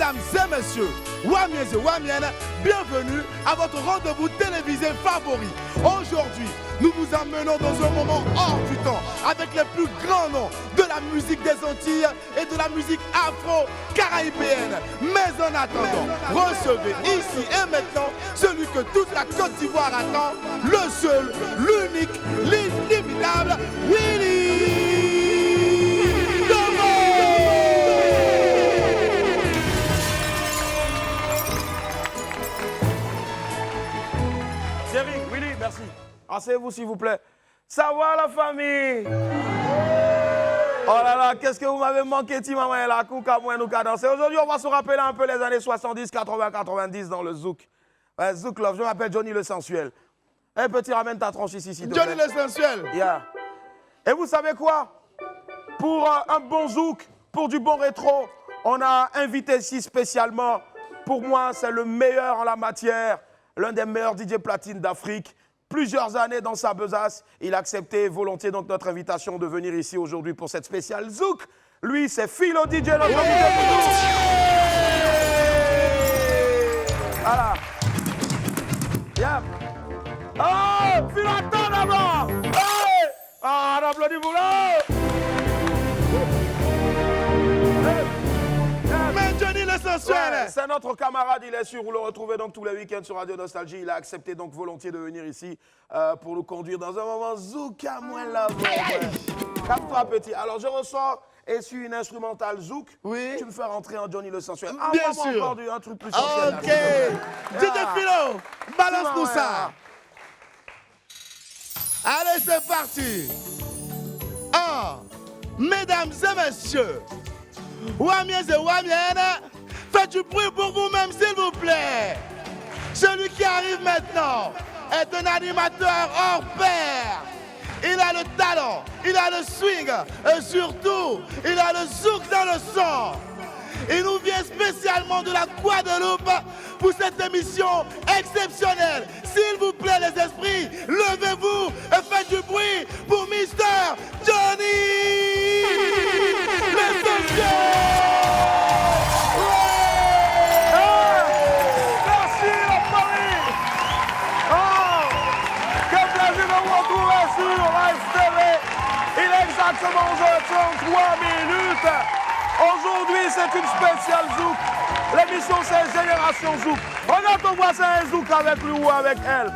Mesdames et messieurs, Wamiens et Wamiennes, bienvenue à votre rendez-vous télévisé favori. Aujourd'hui, nous vous emmenons dans un moment hors du temps avec les plus grands noms de la musique des Antilles et de la musique afro-caribéenne. Mais en attendant, recevez ici et maintenant celui que toute la Côte d'Ivoire attend, le seul, l'unique, l'inimitable Willy. Willy, merci. Asseyez-vous s'il vous plaît. Ça va la famille? Oh là là, qu'est-ce que vous m'avez manqué, Maman et la Kouka, moi, nous, danser. Aujourd'hui, on va se rappeler un peu les années 70, 80, 90 dans le Zouk. Zouk Love, je m'appelle Johnny le Sensuel. Un petit, ramène ta tronche ici, s'il te plaît. Johnny le Sensuel. Yeah. Et vous savez quoi? Pour un bon Zouk, pour du bon rétro, on a invité ici spécialement. Pour moi, c'est le meilleur en la matière. L'un des meilleurs DJ platine d'Afrique. Plusieurs années dans sa besace, il a accepté volontiers donc notre invitation de venir ici aujourd'hui pour cette spéciale Zouk. Lui, c'est Philo DJ. Voilà. Yeah. Oh, Philo, attends d'abord. Hey. Ah, on applaudit vous là. C'est notre camarade, il est sûr, vous le retrouvez donc tous les week-ends sur Radio Nostalgie. Il a accepté donc volontiers de venir ici pour nous conduire dans un moment Zouk à moins la Capte-toi petit. Alors je ressors et sur une instrumentale Zouk, tu me fais rentrer en Johnny le Sensuel. Bien sûr. Encore un truc plus sensuel. Ok. DJ Philo, balance-nous ça. Allez, c'est parti. Mesdames et messieurs, Wamiens et Wamiennes, faites du bruit pour vous-même, s'il vous plaît. Celui qui arrive maintenant est un animateur hors pair. Il a le talent, il a le swing et surtout, il a le zouk dans le sang. Il nous vient spécialement de la Guadeloupe pour cette émission exceptionnelle. S'il vous plaît, les esprits, levez-vous et faites du bruit pour Mr. Johnny le Sensuel. Merci la famille. Oh, quel plaisir de vous retrouver sur Live TV. Il est exactement 11h33 minutes. Aujourd'hui, c'est une spéciale Zouk. L'émission, c'est Génération Zouk. Regarde ton voisin un Zouk avec lui ou avec elle.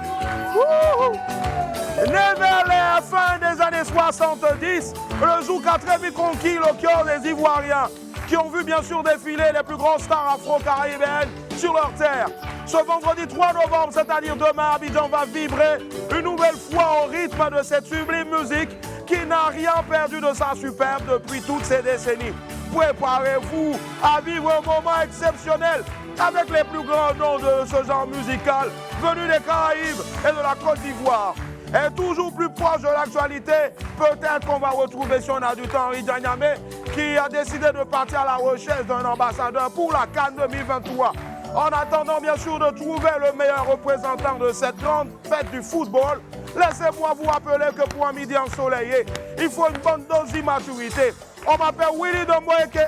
Né vers la fin des années 70, le Zouk a très vite conquis le cœur des Ivoiriens, qui ont vu bien sûr défiler les plus grands stars afro-caribéennes sur leur terre. Ce vendredi 3 novembre, c'est-à-dire demain, Abidjan va vibrer une nouvelle fois au rythme de cette sublime musique qui n'a rien perdu de sa superbe depuis toutes ces décennies. Préparez-vous à vivre un moment exceptionnel avec les plus grands noms de ce genre musical venus des Caraïbes et de la Côte d'Ivoire. Et toujours plus proche de l'actualité, peut-être qu'on va retrouver, si on a du temps, Henri Djanyame, qui a décidé de partir à la recherche d'un ambassadeur pour la CAN 2023. En attendant bien sûr de trouver le meilleur représentant de cette grande fête du football, laissez-moi vous rappeler que pour un midi ensoleillé, il faut une bonne dose d'immaturité. On m'appelle Willy de Moeke,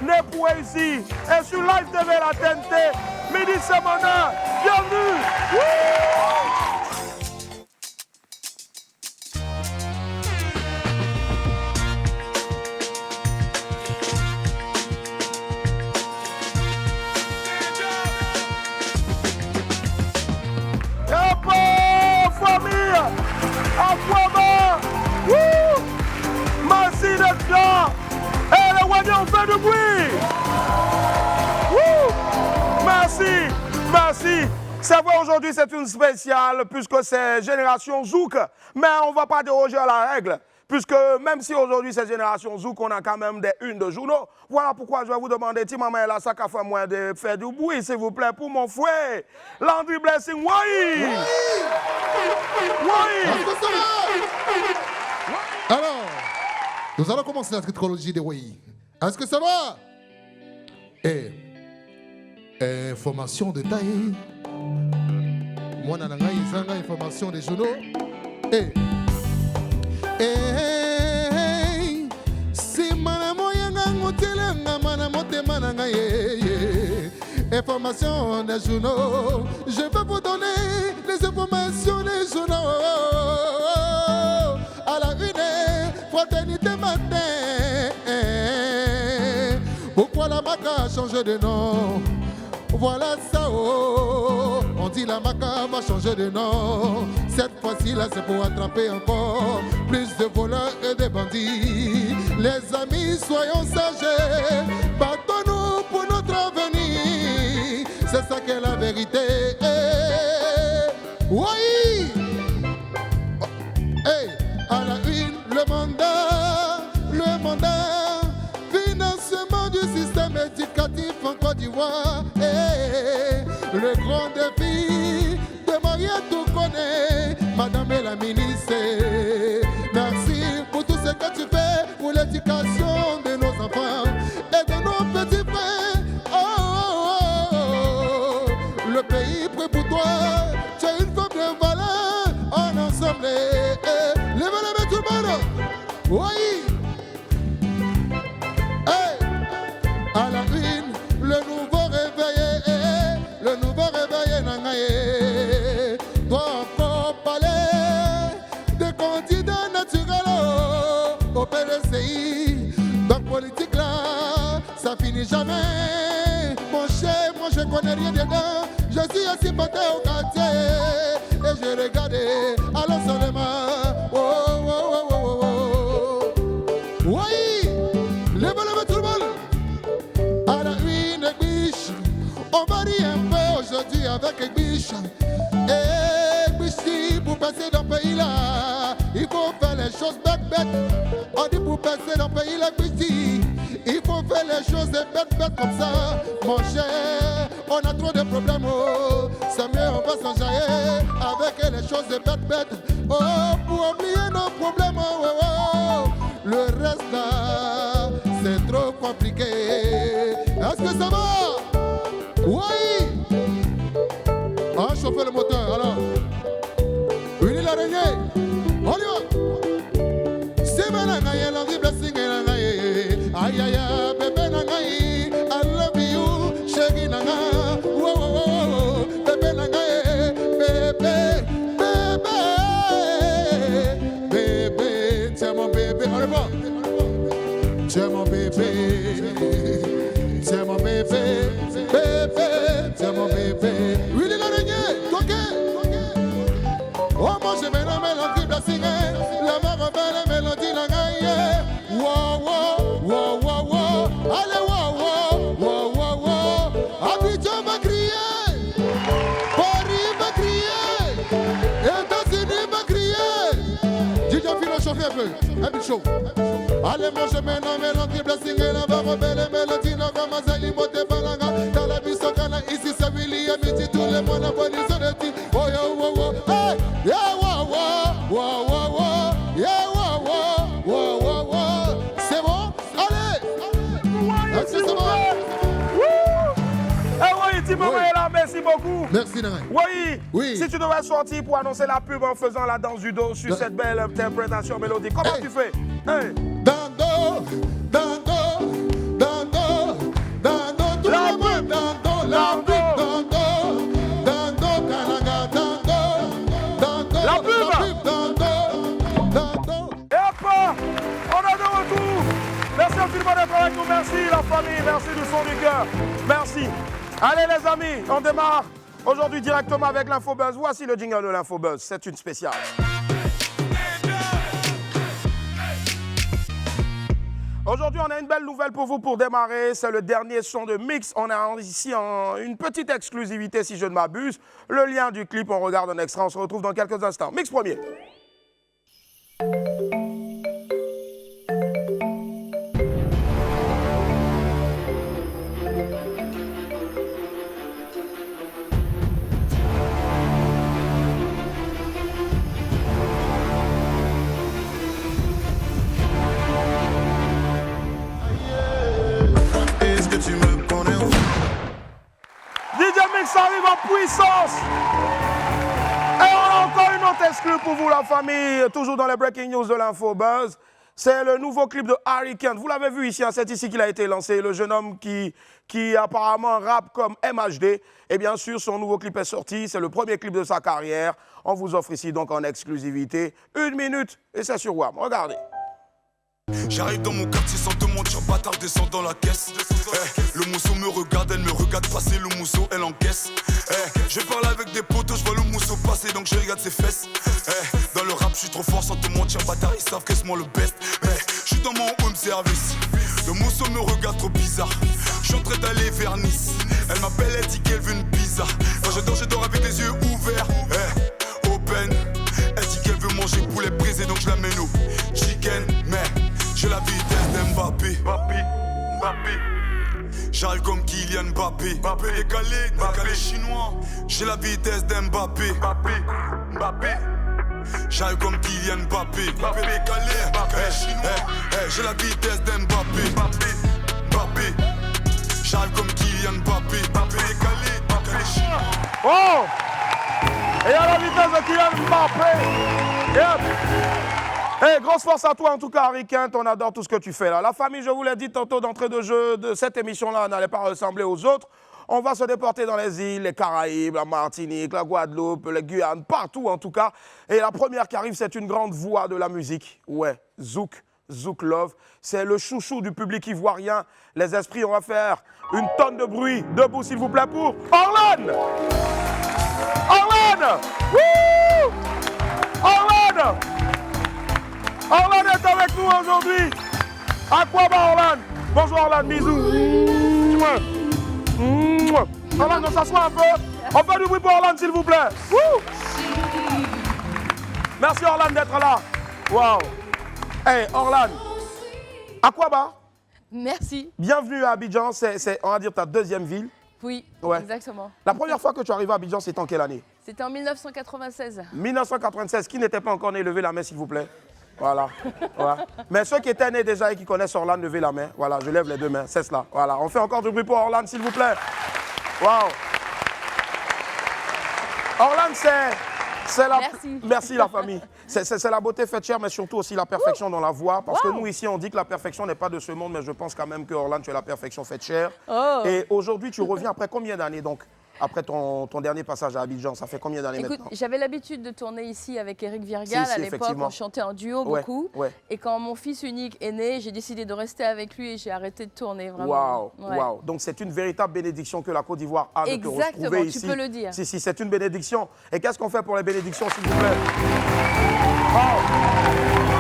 né pour ici. Et sur Live TV la TNT, midi c'est mon heure. Bienvenue. Famille, Aquaman, merci d'être là. Et les Wamiens fait du bruit. Merci, merci. C'est vrai, aujourd'hui c'est une spéciale puisque c'est Génération Zouk, mais on ne va pas déroger à la règle. Puisque même si aujourd'hui c'est Génération Zouk, on a quand même des unes de journaux. Voilà pourquoi je vais vous demander, si maman est là, ça qu'a fait moins de faire du bruit, s'il vous plaît, pour mon frère, Landry Blessing. Oui. Alors, nous allons commencer la chronologie des Wai. Est-ce que ça va? Information détaillée. Moi, j'ai une information des journaux. Si mana moyanga ngutele nga mana motema na nga ye informations des journaux. Je vais vous donner les informations des journaux. À la une, fraternité matin. Pourquoi la Maca a changé de nom? Voilà ça, oh. On dit la Maca va changer de nom. Cette fois-ci là c'est pour attraper encore plus de voleurs et de bandits. Les amis, soyons sages, battons-nous pour notre avenir. C'est ça qu'est la vérité. Oui. Hey, à la une, le mandat, financement du système éducatif en Côte d'Ivoire. Hey, le grand défi de Maria tout connaît, Madame la ministre. Merci pour tout ce que tu fais pour l'éducation de nos enfants et de nos petits frères. Oh, le pays prie pour toi, tu es une femme de valeur, en ensemble. Levez les mains tout le monde. Oui. Hey. À la une, le nouveau réveillé Nangaye. Doit encore parler des candidats naturels au PDCI. Donc politique là, ça finit jamais. Mon cher, moi je connais rien dedans. Je suis assis par terre au quartier et je regarde alors seulement. Oh, oh, oh, oh, oh, oh. Oui, levez tout le monde. À la une biche, on varie un peu aujourd'hui avec biche. Et biche, pour passer dans le pays là, il faut faire les choses bêtes. On dit pour passer dans le pays là, biche, il faut faire les choses bêtes comme ça. Mon cher, on a trop de problèmes. Oh. C'est mieux, on va s'enjailler avec les choses bêtes. Oh, pour oublier nos problèmes. Oh, oh, oh. Le reste là, c'est trop compliqué. Est-ce que ça va? Oui. Ah, chauffer le moteur, alors. Une l'araignée. On y va. C'est Manangaye, l'envie blessing et Nangaye. Aïe, aïe, aïe, bébé Nangaye. I love you, chérie Nanga. Wow, wow, wow. Bébé Nangaye, bébé, bébé. Bébé, tiens mon bébé. On y va. Tiens mon bébé. Tiens mon bébé. Bébé, tiens mon bébé. Oui, l'araignée, toqué. Oh, moi je mets la mélodie blessing. La mort fait la mélodie Nangaye. Wow, wow, wow, wow, wow. Allez, wow, wow, wow, wow, wow. Abidjan va crier. Paris va crier. États-Unis va crier. Didier Philo chauffe un peu. Un peu chaud. Allez, moi je mets la mélodie blessing. La mort fait la mélodie Nangaye. Limote balanga. Dans la bise au Ghana. Ici c'est Willy et Midi. Tout le monde a bonne sur le titre. Oh, yo, wow, wow. Hey, yeah, wow, wow, wow, wow, wow. Yeah, wow, wow, wow, wow, wow. C'est bon? Allez! Est-ce que c'est bon? Eh oui, Timon est là, merci beaucoup. Merci, Nangaye. Oui, Oui. Si tu devais sortir pour annoncer la pub en faisant la danse du dos sur cette belle interprétation mélodique, comment tu fais? Hey. Dando, dando, dando, dando, tout le monde, dando, la pub, dando, dando, Kananga, dando, La pub, dando. Et hop, on est de retour. Merci infiniment d'être avec nous. Merci la famille, merci du fond du cœur. Merci. Allez les amis, on démarre aujourd'hui directement avec l'Infobuzz. Voici le jingle de l'Infobuzz. C'est une spéciale. Aujourd'hui, on a une belle nouvelle pour vous pour démarrer. C'est le dernier son de Mix. On a ici une petite exclusivité, si je ne m'abuse. Le lien du clip, on regarde un extrait. On se retrouve dans quelques instants. Mix premier. DJ Mix arrive en puissance. Et on a encore une autre exclue pour vous, la famille. Toujours dans les breaking news de l'Infobuzz. c'est le nouveau clip de Harry Kent. Vous l'avez vu ici, hein, c'est ici qu'il a été lancé. Le jeune homme qui apparemment rappe comme MHD. Et bien sûr, son nouveau clip est sorti. C'est le premier clip de sa carrière. On vous offre ici donc en exclusivité 1 minute et c'est sur WAM. Regardez. J'arrive dans mon quartier sans te mentir, bâtard, descends dans la caisse. Le mousseau me regarde, elle me regarde passer, le mousseau elle encaisse. Je parle avec des potos, je vois le mousseau passer donc je regarde ses fesses. Dans le rap, je suis trop fort sans te mentir, bâtard, ils savent que c'est moi le best. Je suis dans mon home service, le mousseau me regarde trop bizarre. Je suis en train d'aller vers Nice, elle m'appelle, elle dit qu'elle veut une pizza. Quand je dors avec les yeux ouverts. Open, elle dit qu'elle veut manger poulet brisé donc je l'amène au chicken. Mais j'ai la vitesse d'Mbappé. J'arrive comme Kylian Mbappé. Décalé chinois. J'ai la vitesse d'Mbappé. J'arrive comme Kylian Mbappé. Décalé chinois. J'ai la vitesse d'Mbappé. J'arrive comme Kylian Mbappé. Décalé chinois. Oh! Et à la vitesse de Kylian Mbappé. Yep. Hey, grosse force à toi en tout cas, Harry Kent, on adore tout ce que tu fais là. La famille, je vous l'ai dit tantôt d'entrée de jeu, de cette émission-là n'allait pas ressembler aux autres. On va se déporter dans les îles, les Caraïbes, la Martinique, la Guadeloupe, les Guyanes, partout en tout cas. Et la première qui arrive, c'est une grande voix de la musique. Ouais, Zouk Love. C'est le chouchou du public ivoirien. Les esprits, on va faire une tonne de bruit. Debout s'il vous plaît pour Orlan! Orlan! Wouh! Orlan! Orlan est avec nous aujourd'hui. À quoi va Orlan? Bonjour Orlan, bisous. Orlan, on s'assoit un peu. On fait du bruit pour Orlan, s'il vous plaît. Wouh! Merci Orlan d'être là. Waouh. Hey Orlan, à quoi va? Merci. Bienvenue à Abidjan, c'est on va dire ta deuxième ville. Oui, Ouais. exactement. La première fois que tu arrives à Abidjan, c'était en quelle année? C'était en 1996. 1996. Qui n'était pas encore né, levez la main s'il vous plaît. Voilà. Voilà. Mais ceux qui étaient nés déjà et qui connaissent Orlan, levez la main. Voilà, je lève les deux mains, c'est cela. Voilà, on fait encore du bruit pour Orlan s'il vous plaît. Waouh. Orlan, c'est la... Merci. Merci la famille. C'est la beauté faite chère, mais surtout aussi la perfection dans la voix. Parce que nous, ici, on dit que la perfection n'est pas de ce monde, mais je pense quand même que Orlan, tu es la perfection faite chère. Oh. Et aujourd'hui, tu reviens après combien d'années, donc, après ton dernier passage à Abidjan? Ça fait combien d'années Écoute, maintenant? j'avais l'habitude de tourner ici avec Eric Virgal. Si, À l'époque, effectivement. on chantait en duo Ouais, beaucoup. ouais. Et quand mon fils unique est né, j'ai décidé de rester avec lui et j'ai arrêté de tourner. Vraiment. Waouh, Ouais. waouh. Donc c'est une véritable bénédiction que la Côte d'Ivoire a de te Exactement, retrouver tu ici. peux le dire. Si, c'est une bénédiction. Et qu'est-ce qu'on fait pour les bénédictions, s'il vous plaît? Wow.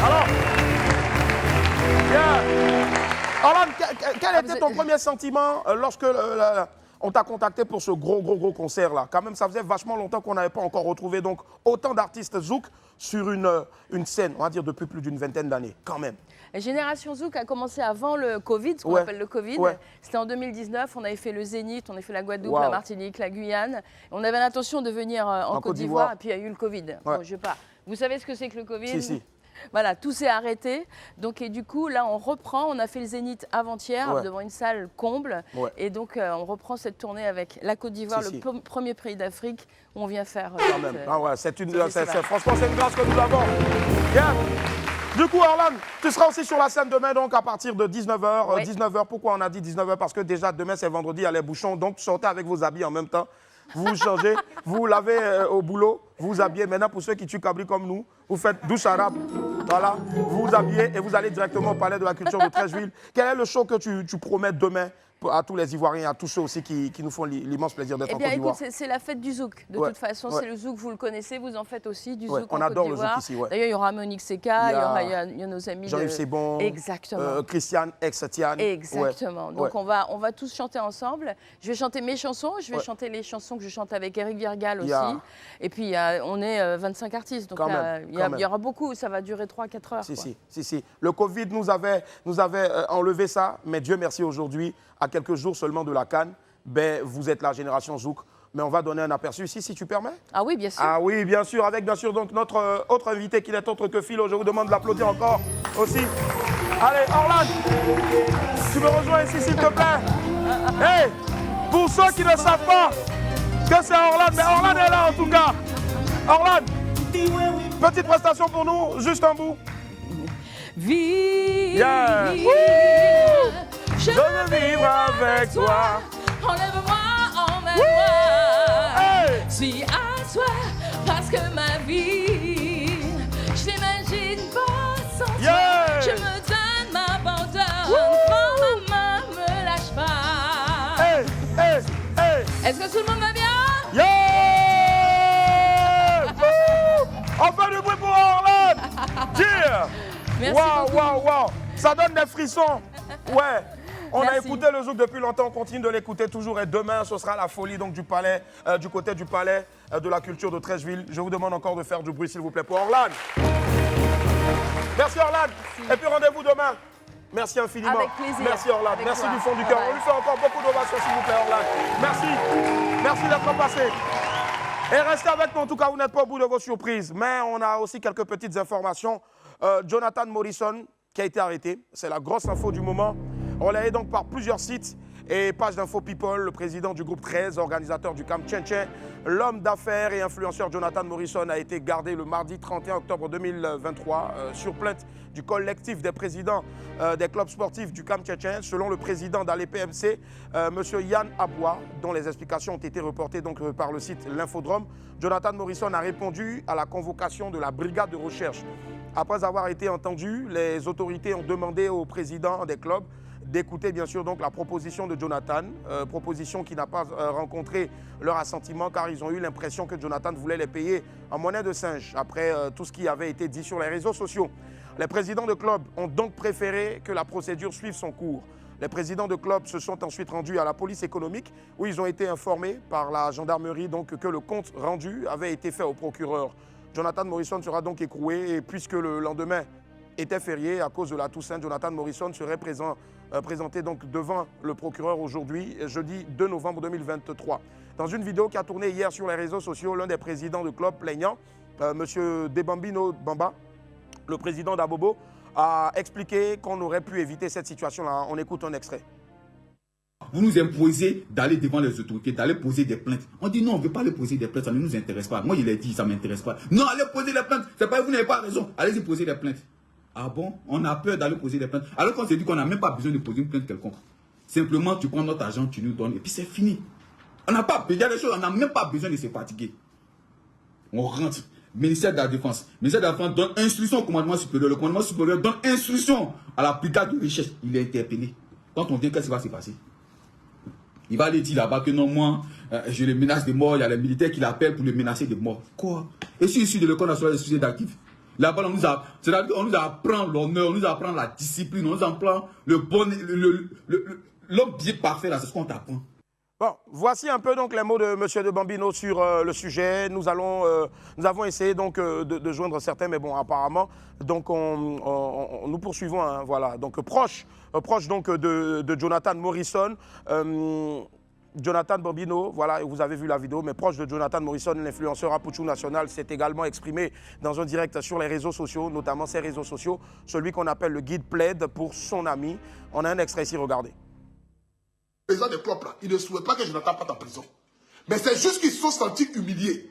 Alors, Orlan, quel était ton premier sentiment lorsque on t'a contacté pour ce gros concert-là? Quand même, ça faisait vachement longtemps qu'on n'avait pas encore retrouvé donc autant d'artistes zouk sur une scène, on va dire depuis plus d'une vingtaine d'années, quand même. La Génération Zouk a commencé avant le Covid, ce qu'on Ouais. appelle le Covid. Ouais. C'était en 2019, on avait fait le Zénith, on avait fait la Guadeloupe, Wow. la Martinique, la Guyane. On avait l'intention de venir en Côte d'Ivoire et puis il y a eu le Covid. Ouais. Bon, je sais pas. Vous savez ce que c'est que le Covid? Si. Voilà, tout s'est arrêté. Donc, et du coup, là, on reprend. On a fait le Zénith avant-hier Ouais. devant une salle comble. Ouais. Et donc, on reprend cette tournée avec la Côte d'Ivoire, Si. le premier pays d'Afrique où on vient faire. Quand même. Ah ouais, festival. franchement, c'est une grâce que nous avons. Bien. Du coup, Orlan, tu seras aussi sur la scène demain, donc à partir de 19h. Oui. 19h, pourquoi on a dit 19h? Parce que déjà, demain, c'est vendredi, il y a les bouchons. Donc, sortez avec vos habits en même temps. Vous vous changez, vous vous lavez au boulot, vous vous habillez. Maintenant, pour ceux qui tuent Cabri comme nous, vous faites douche arabe. Voilà, vous vous habillez et vous allez directement au Palais de la Culture de Treichville. Quel est le show que tu promets demain à tous les Ivoiriens, à tous ceux aussi qui nous font l'immense plaisir d'être Eh en bien, Côte d'Ivoire? écoute, c'est la fête du zouk. De Ouais. toute façon, Ouais. c'est le zouk, vous le connaissez, vous en faites aussi du Ouais, zouk on en Côte adore le zouk d'Ivoire. ici, ouais. D'ailleurs, il y aura Monique Seka, il y a nos amis Jean-Yves de... Sebon, Exactement. Christiane, ex-Tiane. Exactement. Ouais. Donc, Ouais. on va tous chanter ensemble. Je vais chanter mes chansons, je vais Ouais. chanter les chansons que je chante avec Eric Virgal aussi. Yeah. Et puis, on est 25 artistes. Donc, Quand là, même, il quand y aura beaucoup. Ça va durer 3-4 heures. Si, quoi. si. Le Covid nous avait enlevé ça, mais Dieu merci aujourd'hui, à quelques jours seulement de la CAN, ben, vous êtes la génération Zouk. Mais on va donner un aperçu ici, si tu permets. Ah oui, bien sûr. Ah oui, bien sûr, avec bien sûr donc notre autre invité qui n'est autre que Philo. Je vous demande de l'applaudir encore aussi. Allez, Orlan, tu me rejoins ici, s'il te plaît. Hey, pour ceux qui ne savent pas que c'est Orlan, mais Orlan est là en tout cas. Orlan, Petite prestation pour nous, juste un bout. Vive, Yeah. je veux vivre avec toi. Enlève-moi, emmène-moi. Hey. Suis à toi, parce que ma vie, je n'imagine pas sans toi. Yeah. Je me donne, m'abandonne, prends ma main, me lâche pas. Hey, hey, hey. Est-ce que tout le monde va bien? Yeah! Woo! On fait du bruit pour Orlane! Yeah! Merci Waouh, beaucoup. waouh, waouh! Ça donne des frissons! Ouais! On a Merci. écouté le zouk depuis longtemps, on continue de l'écouter toujours et demain ce sera la folie donc du palais, du côté du palais de la culture de Treichville. Je vous demande encore de faire du bruit s'il vous plaît pour Orlane. Merci Orlane! Et puis rendez-vous demain. Merci infiniment. Avec plaisir. Merci Orlane. Avec Merci toi. du fond du Bye cœur. bye. On lui fait encore beaucoup d'ovations s'il vous plaît Orlane. Merci. Merci d'être passé. Et restez avec nous, en tout cas, vous n'êtes pas au bout de vos surprises. Mais on a aussi quelques petites informations. Jonathan Morrison, qui a été arrêté, c'est la grosse info du moment. Relayé donc par plusieurs sites et pages d'info People, le président du groupe 13, organisateur du camp Tchétchène, l'homme d'affaires et influenceur Jonathan Morrison a été gardé le mardi 31 octobre 2023 sur plainte du collectif des présidents des clubs sportifs du camp Tchétchène. Selon le président d'ALEPMC, M. Yann Aboua, dont les explications ont été reportées donc, par le site L'Infodrome, Jonathan Morrison a répondu à la convocation de la brigade de recherche. Après avoir été entendu, les autorités ont demandé au président des clubs d'écouter bien sûr donc la proposition de Jonathan, proposition qui n'a pas rencontré leur assentiment car ils ont eu l'impression que Jonathan voulait les payer en monnaie de singe après tout ce qui avait été dit sur les réseaux sociaux. Les présidents de clubs ont donc préféré que la procédure suive son cours. Les présidents de clubs se sont ensuite rendus à la police économique où ils ont été informés par la gendarmerie donc, que le compte rendu avait été fait au procureur. Jonathan Morrison sera donc écroué et puisque le lendemain était férié à cause de la Toussaint, Jonathan Morrison serait présenté donc devant le procureur aujourd'hui, jeudi 2 novembre 2023. Dans une vidéo qui a tourné hier sur les réseaux sociaux, l'un des présidents de club plaignant, M. Debambino Bamba, le président d'Abobo, a expliqué qu'on aurait pu éviter cette situation-là. On écoute un extrait. Vous nous imposez d'aller devant les autorités, d'aller poser des plaintes. On dit non, on ne veut pas aller poser des plaintes, ça ne nous intéresse pas. Moi, je l'ai dit, ça ne m'intéresse pas. Non, allez poser des plaintes. C'est pas vous n'avez pas raison. Allez-y poser des plaintes. Ah bon? On a peur d'aller poser des plaintes. Alors qu'on s'est dit qu'on n'a même pas besoin de poser une plainte quelconque. Simplement, tu prends notre argent, tu nous donnes et puis c'est fini. On n'a pas, il y a des choses, on n'a même pas besoin de se fatiguer. On rentre. Ministère de la Défense. Le ministère de la Défense donne instruction au commandement supérieur. Le commandement supérieur donne instruction à la brigade de recherche. Il est interpellé. Quand on vient, qu'est-ce qui va se passer? Il va aller dire là-bas que non, moi, je les menace de mort. Il y a les militaires qui l'appellent pour les menacer de mort. Quoi? Et si issu de l'école nationale des sujets d'actifs, là-bas, on nous apprend l'honneur, on nous apprend la discipline, on nous apprend le bon, l'homme bien parfait, là, c'est ce qu'on t'apprend. Bon, voici un peu donc les mots de M. de Bambino sur le sujet. Nous avons essayé donc de joindre certains, mais bon, apparemment, donc nous poursuivons, hein, voilà. Donc proche donc de Jonathan Morrison, Jonathan Bambino, voilà, vous avez vu la vidéo, mais proche de Jonathan Morrison, l'influenceur Apouchou National, s'est également exprimé dans un direct sur les réseaux sociaux, notamment ces réseaux sociaux, celui qu'on appelle le guide plaide pour son ami. On a un extrait ici, regardez. Les présidents des clubs, là, ils ne souhaitent pas que Jonathan parte en prison. Mais c'est juste qu'ils se sont sentis humiliés.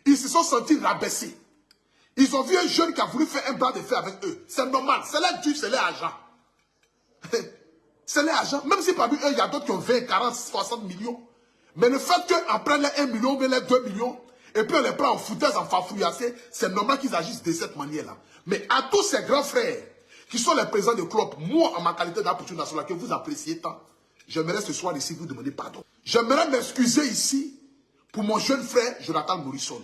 Ils se sont sentis rabaissés. Ils ont vu un jeune qui a voulu faire un bras de fer avec eux. C'est normal. C'est leur dû, c'est leur argent. C'est leur argent. Même si parmi eux, il y a d'autres qui ont 20, 40, 60 millions. Mais le fait qu'on prenne les 1 million, mais les 2 millions, et puis on les prend en foutaise, en farfouillassé, c'est normal qu'ils agissent de cette manière-là. Mais à tous ces grands frères, qui sont les présidents de club, moi, en ma qualité d'Apouchou National, que vous appréciez tant, j'aimerais ce soir ici vous demander pardon. J'aimerais m'excuser ici pour mon jeune frère Jonathan Morrison.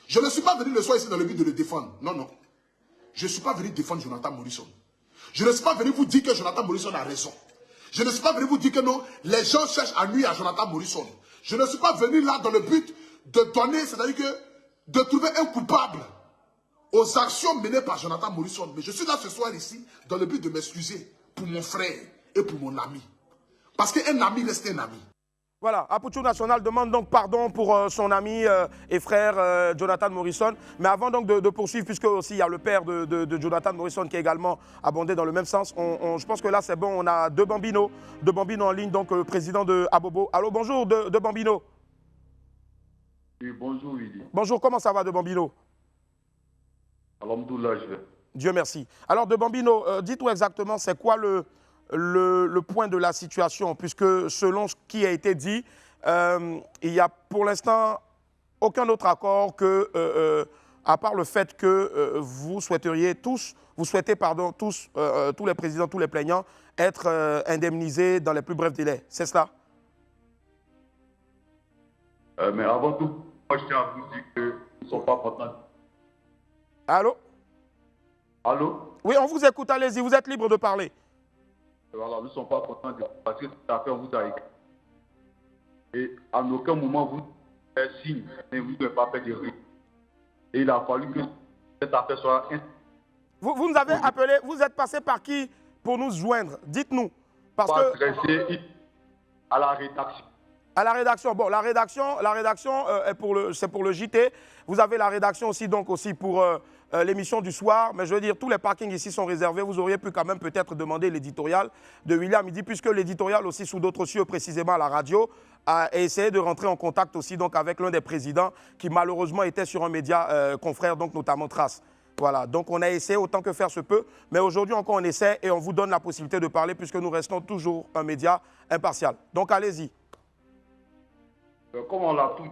Je ne suis pas venu le soir ici dans le but de le défendre. Non, non. Je ne suis pas venu défendre Jonathan Morrison. Je ne suis pas venu vous dire que Jonathan Morrison a raison. Je ne suis pas venu vous dire que non, les gens cherchent à nuire à Jonathan Morrison. Je ne suis pas venu là dans le but de donner, c'est-à-dire que de trouver un coupable aux actions menées par Jonathan Morrison. Mais je suis là ce soir ici dans le but de m'excuser pour mon frère et pour mon ami. Parce qu'un ami reste un ami. Voilà, Apouchou National demande donc pardon pour son ami et frère Jonathan Morrison. Mais avant donc de poursuivre, puisque aussi il y a le père de Jonathan Morrison qui est également abondé dans le même sens, je pense que là c'est bon, on a deux Bambino en ligne, donc le président de Abobo. Allô, bonjour de Bambino. Oui, bonjour Willy. Bonjour, comment ça va de Bambino? Alhamdoulilah, je vais. Dieu merci. Alors, de Bambino, dites-nous exactement, c'est quoi le point de la situation, puisque selon ce qui a été dit, il n'y a pour l'instant aucun autre accord que, à part le fait que vous souhaitez tous, tous les présidents, tous les plaignants, être indemnisés dans les plus brefs délais. C'est cela? Mais avant tout, moi je tiens à vous dire qu'ils ne sont pas contents. Allô? Allô? Oui, on vous écoute, allez-y, vous êtes libre de parler. Voilà, nous ne sommes pas contents parce que cette affaire vous a écrit. Et à aucun moment vous faites signe, mais vous ne pouvez pas faire de rire. Et il a fallu que cette affaire soit... Vous nous avez appelé, vous êtes passé par qui pour nous joindre? Dites-nous. Parce que... adresser à la rédaction. À la rédaction. Bon, la rédaction c'est pour le JT. Vous avez la rédaction aussi, donc aussi pour l'émission du soir. Mais je veux dire, tous les parkings ici sont réservés. Vous auriez pu quand même peut-être demander l'éditorial de William Midi, puisque l'éditorial aussi sous d'autres cieux, précisément à la radio, a essayé de rentrer en contact aussi donc avec l'un des présidents qui malheureusement était sur un média confrère, donc notamment Trace. Voilà, donc on a essayé autant que faire se peut, mais aujourd'hui encore on essaie et on vous donne la possibilité de parler puisque nous restons toujours un média impartial. Donc allez-y. Comme on l'a tout,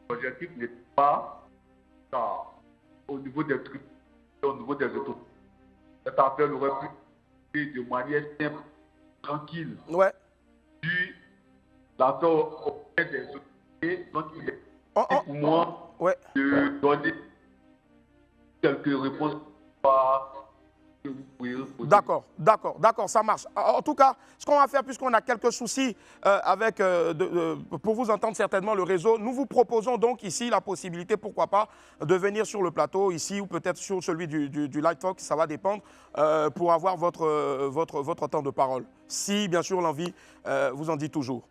l'objectif n'est pas au niveau des trucs, au niveau des autos. Cette affaire aurait pu être de manière simple, tranquille. Ouais. Puis l'affaire auprès des autorités, donc il est pour moi de donner quelques réponses que vous pouvez poser. D'accord, ça marche. En tout cas, ce qu'on va faire, puisqu'on a quelques soucis pour vous entendre certainement le réseau, nous vous proposons donc ici la possibilité, pourquoi pas, de venir sur le plateau ici ou peut-être sur celui du Live Talk, ça va dépendre, pour avoir votre temps de parole. Si, bien sûr, l'envie vous en dit toujours.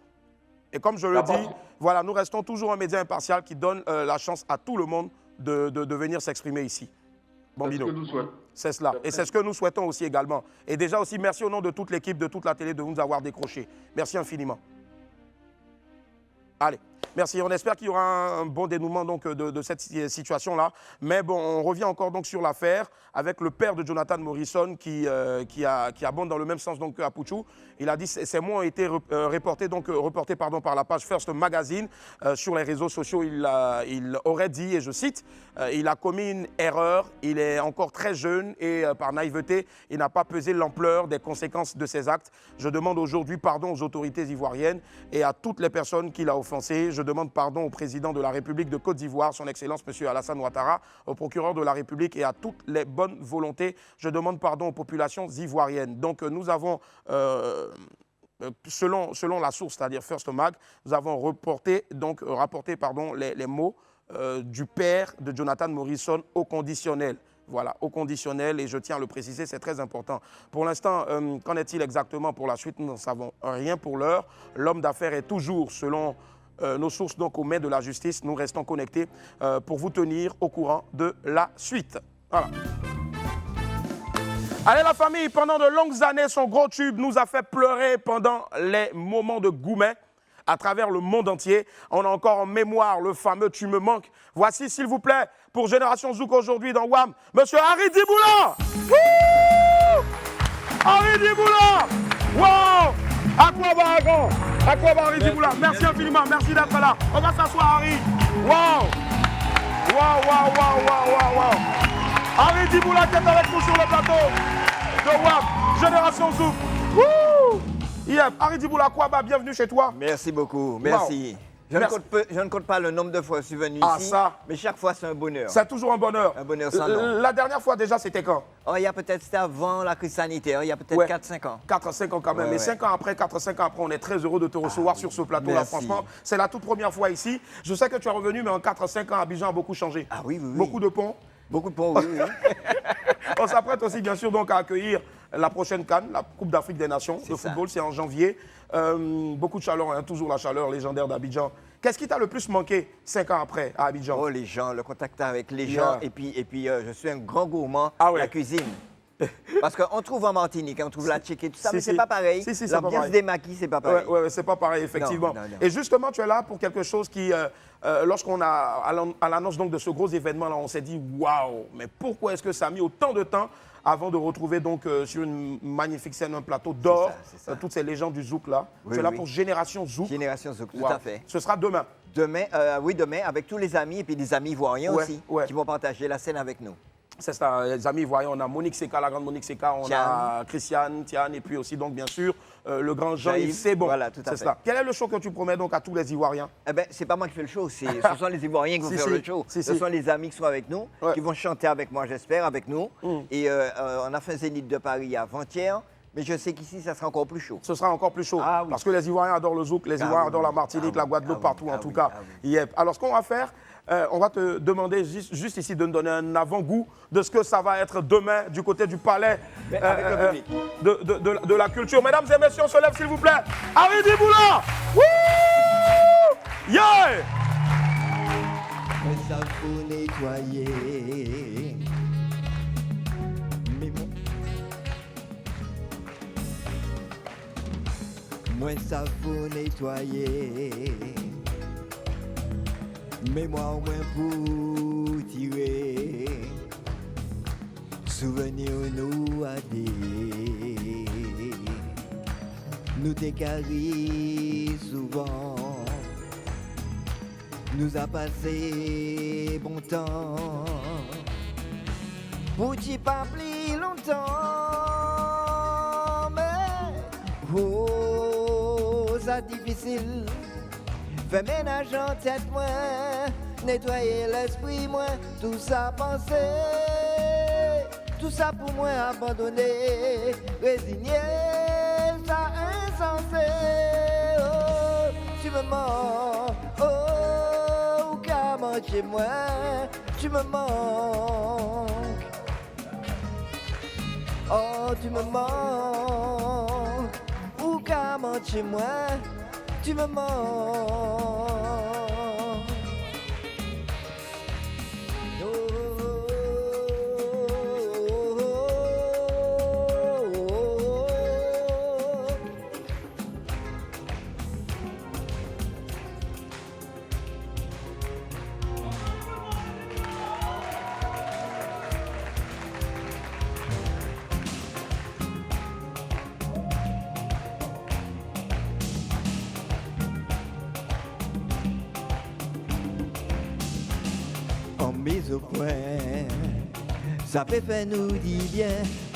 Et comme je le dis, voilà, nous restons toujours un média impartial qui donne la chance à tout le monde de venir s'exprimer ici. Bambino. C'est ce que nous souhaitons. C'est cela. Et c'est ce que nous souhaitons aussi également. Et déjà aussi, merci au nom de toute l'équipe, de toute la télé, de nous avoir décroché. Merci infiniment. Allez, merci. On espère qu'il y aura un bon dénouement donc, de cette situation-là. Mais bon, on revient encore donc sur l'affaire avec le père de Jonathan Morrison qui abonde dans le même sens donc qu'à Pouchou. Il a dit ces mots ont été reportés par la page First Magazine sur les réseaux sociaux. Il aurait dit, et je cite, il a commis une erreur, il est encore très jeune et par naïveté, il n'a pas pesé l'ampleur des conséquences de ses actes. Je demande aujourd'hui pardon aux autorités ivoiriennes et à toutes les personnes qu'il a offensées. Je demande pardon au président de la République de Côte d'Ivoire, son Excellence M. Alassane Ouattara, au procureur de la République et à toutes les bonnes volontés. Je demande pardon aux populations ivoiriennes. Donc nous avons... selon la source, c'est-à-dire First Mag, nous avons rapporté les mots du père de Jonathan Morrison au conditionnel. Voilà, au conditionnel, et je tiens à le préciser, c'est très important. Pour l'instant, qu'en est-il exactement pour la suite? Nous n'en savons rien pour l'heure. L'homme d'affaires est toujours, selon nos sources, donc aux mains de la justice. Nous restons connectés pour vous tenir au courant de la suite. Voilà. Allez la famille, pendant de longues années, son gros tube nous a fait pleurer pendant les moments de Goumet à travers le monde entier. On a encore en mémoire le fameux « Tu me manques ». Voici, s'il vous plaît, pour Génération Zouk aujourd'hui dans WAM, Monsieur Harry Diboula. Harry Diboula. Wow. À quoi va Harry Diboula? Merci infiniment, merci d'être là. On va s'asseoir, Harry. Wow. Harry Diboula qui est avec nous sur le plateau de WAM, Génération Zouk. Yep. Harry Diboula Kouaba, bienvenue chez toi. Merci beaucoup, merci. Wow. Je ne compte pas le nombre de fois que je suis venu ici, mais chaque fois c'est un bonheur. C'est toujours un bonheur. Un bonheur sans nom. La dernière fois déjà, c'était quand? Il y a peut-être, c'était avant la crise sanitaire, il y a peut-être 4-5 ans. 4-5 ans quand même. Mais 5 ans après, 4-5 ans après, on est très heureux de te recevoir sur ce plateau-là. Franchement, c'est la toute première fois ici. Je sais que tu es revenu, mais en 4-5 ans, Abidjan a beaucoup changé. Ah oui. Beaucoup de ponts. Beaucoup de ponts, oui. On s'apprête aussi, bien sûr, donc, à accueillir la prochaine CAN, la Coupe d'Afrique des Nations de football. C'est en janvier. Beaucoup de chaleur, hein, toujours la chaleur légendaire d'Abidjan. Qu'est-ce qui t'a le plus manqué 5 ans après à Abidjan? Oh, les gens, le contact avec les gens. Et puis je suis un grand gourmand, la cuisine. Parce qu'on trouve en Martinique, on trouve la tchèque et tout ça, mais c'est pas pareil. L'ambiance des maquis, c'est pas pareil. Oui, c'est pas pareil, effectivement. Non. Et justement, tu es là pour quelque chose qui, lorsqu'on a, à l'annonce donc de ce gros événement-là, on s'est dit, waouh, mais pourquoi est-ce que ça a mis autant de temps avant de retrouver donc sur une magnifique scène, un plateau d'or, toutes ces légendes du Zouk là. Oui, tu es là pour Génération Zouk. Génération Zouk, tout à fait. Ce sera demain. Demain, demain, avec tous les amis et puis des amis ivoiriens aussi, qui vont partager la scène avec nous. C'est ça, les amis ivoiriens, on a Monique Seka, la grande Monique Seka, on a Christiane, Tiane, et puis aussi donc bien sûr le grand Jean-Yves, c'est bon. Voilà, tout à fait. Quel est le show que tu promets donc à tous les Ivoiriens? Eh bien, c'est pas moi qui fais le show, ce sont les Ivoiriens qui vont faire le show. Ce sont les amis qui sont avec nous, qui vont chanter avec moi, j'espère, avec nous. Et on a fait un Zénith de Paris avant-hier. Mais je sais qu'ici, ça sera encore plus chaud. Ce sera encore plus chaud. Ah, oui. Parce que les Ivoiriens adorent le zouk, les Ivoiriens adorent la Martinique, la Guadeloupe, partout en tout cas. Yep. Alors, ce qu'on va faire, on va te demander juste ici de nous donner un avant-goût de ce que ça va être demain du côté du palais de la culture. Mesdames et messieurs, on se lève s'il vous plaît. Harry Diboula! Wouh! Yeah! Mais ça faut nettoyer. Moi ça faut nettoyer, mais moi moins pour tirer, souvenir nous a des, nous décaris souvent, nous a passé bon temps, pour t'y pas plus longtemps, mais ça difficile, fait ménage en tête moi, nettoyer l'esprit moi, tout ça penser, tout ça pour moi abandonner, résigner, ça insensé, oh, tu me mens, oh, comment chez moi, tu me manques, oh, tu me manques. Comment chez moi, tu me manques. Mise au point, ça fait faire nous dit bien,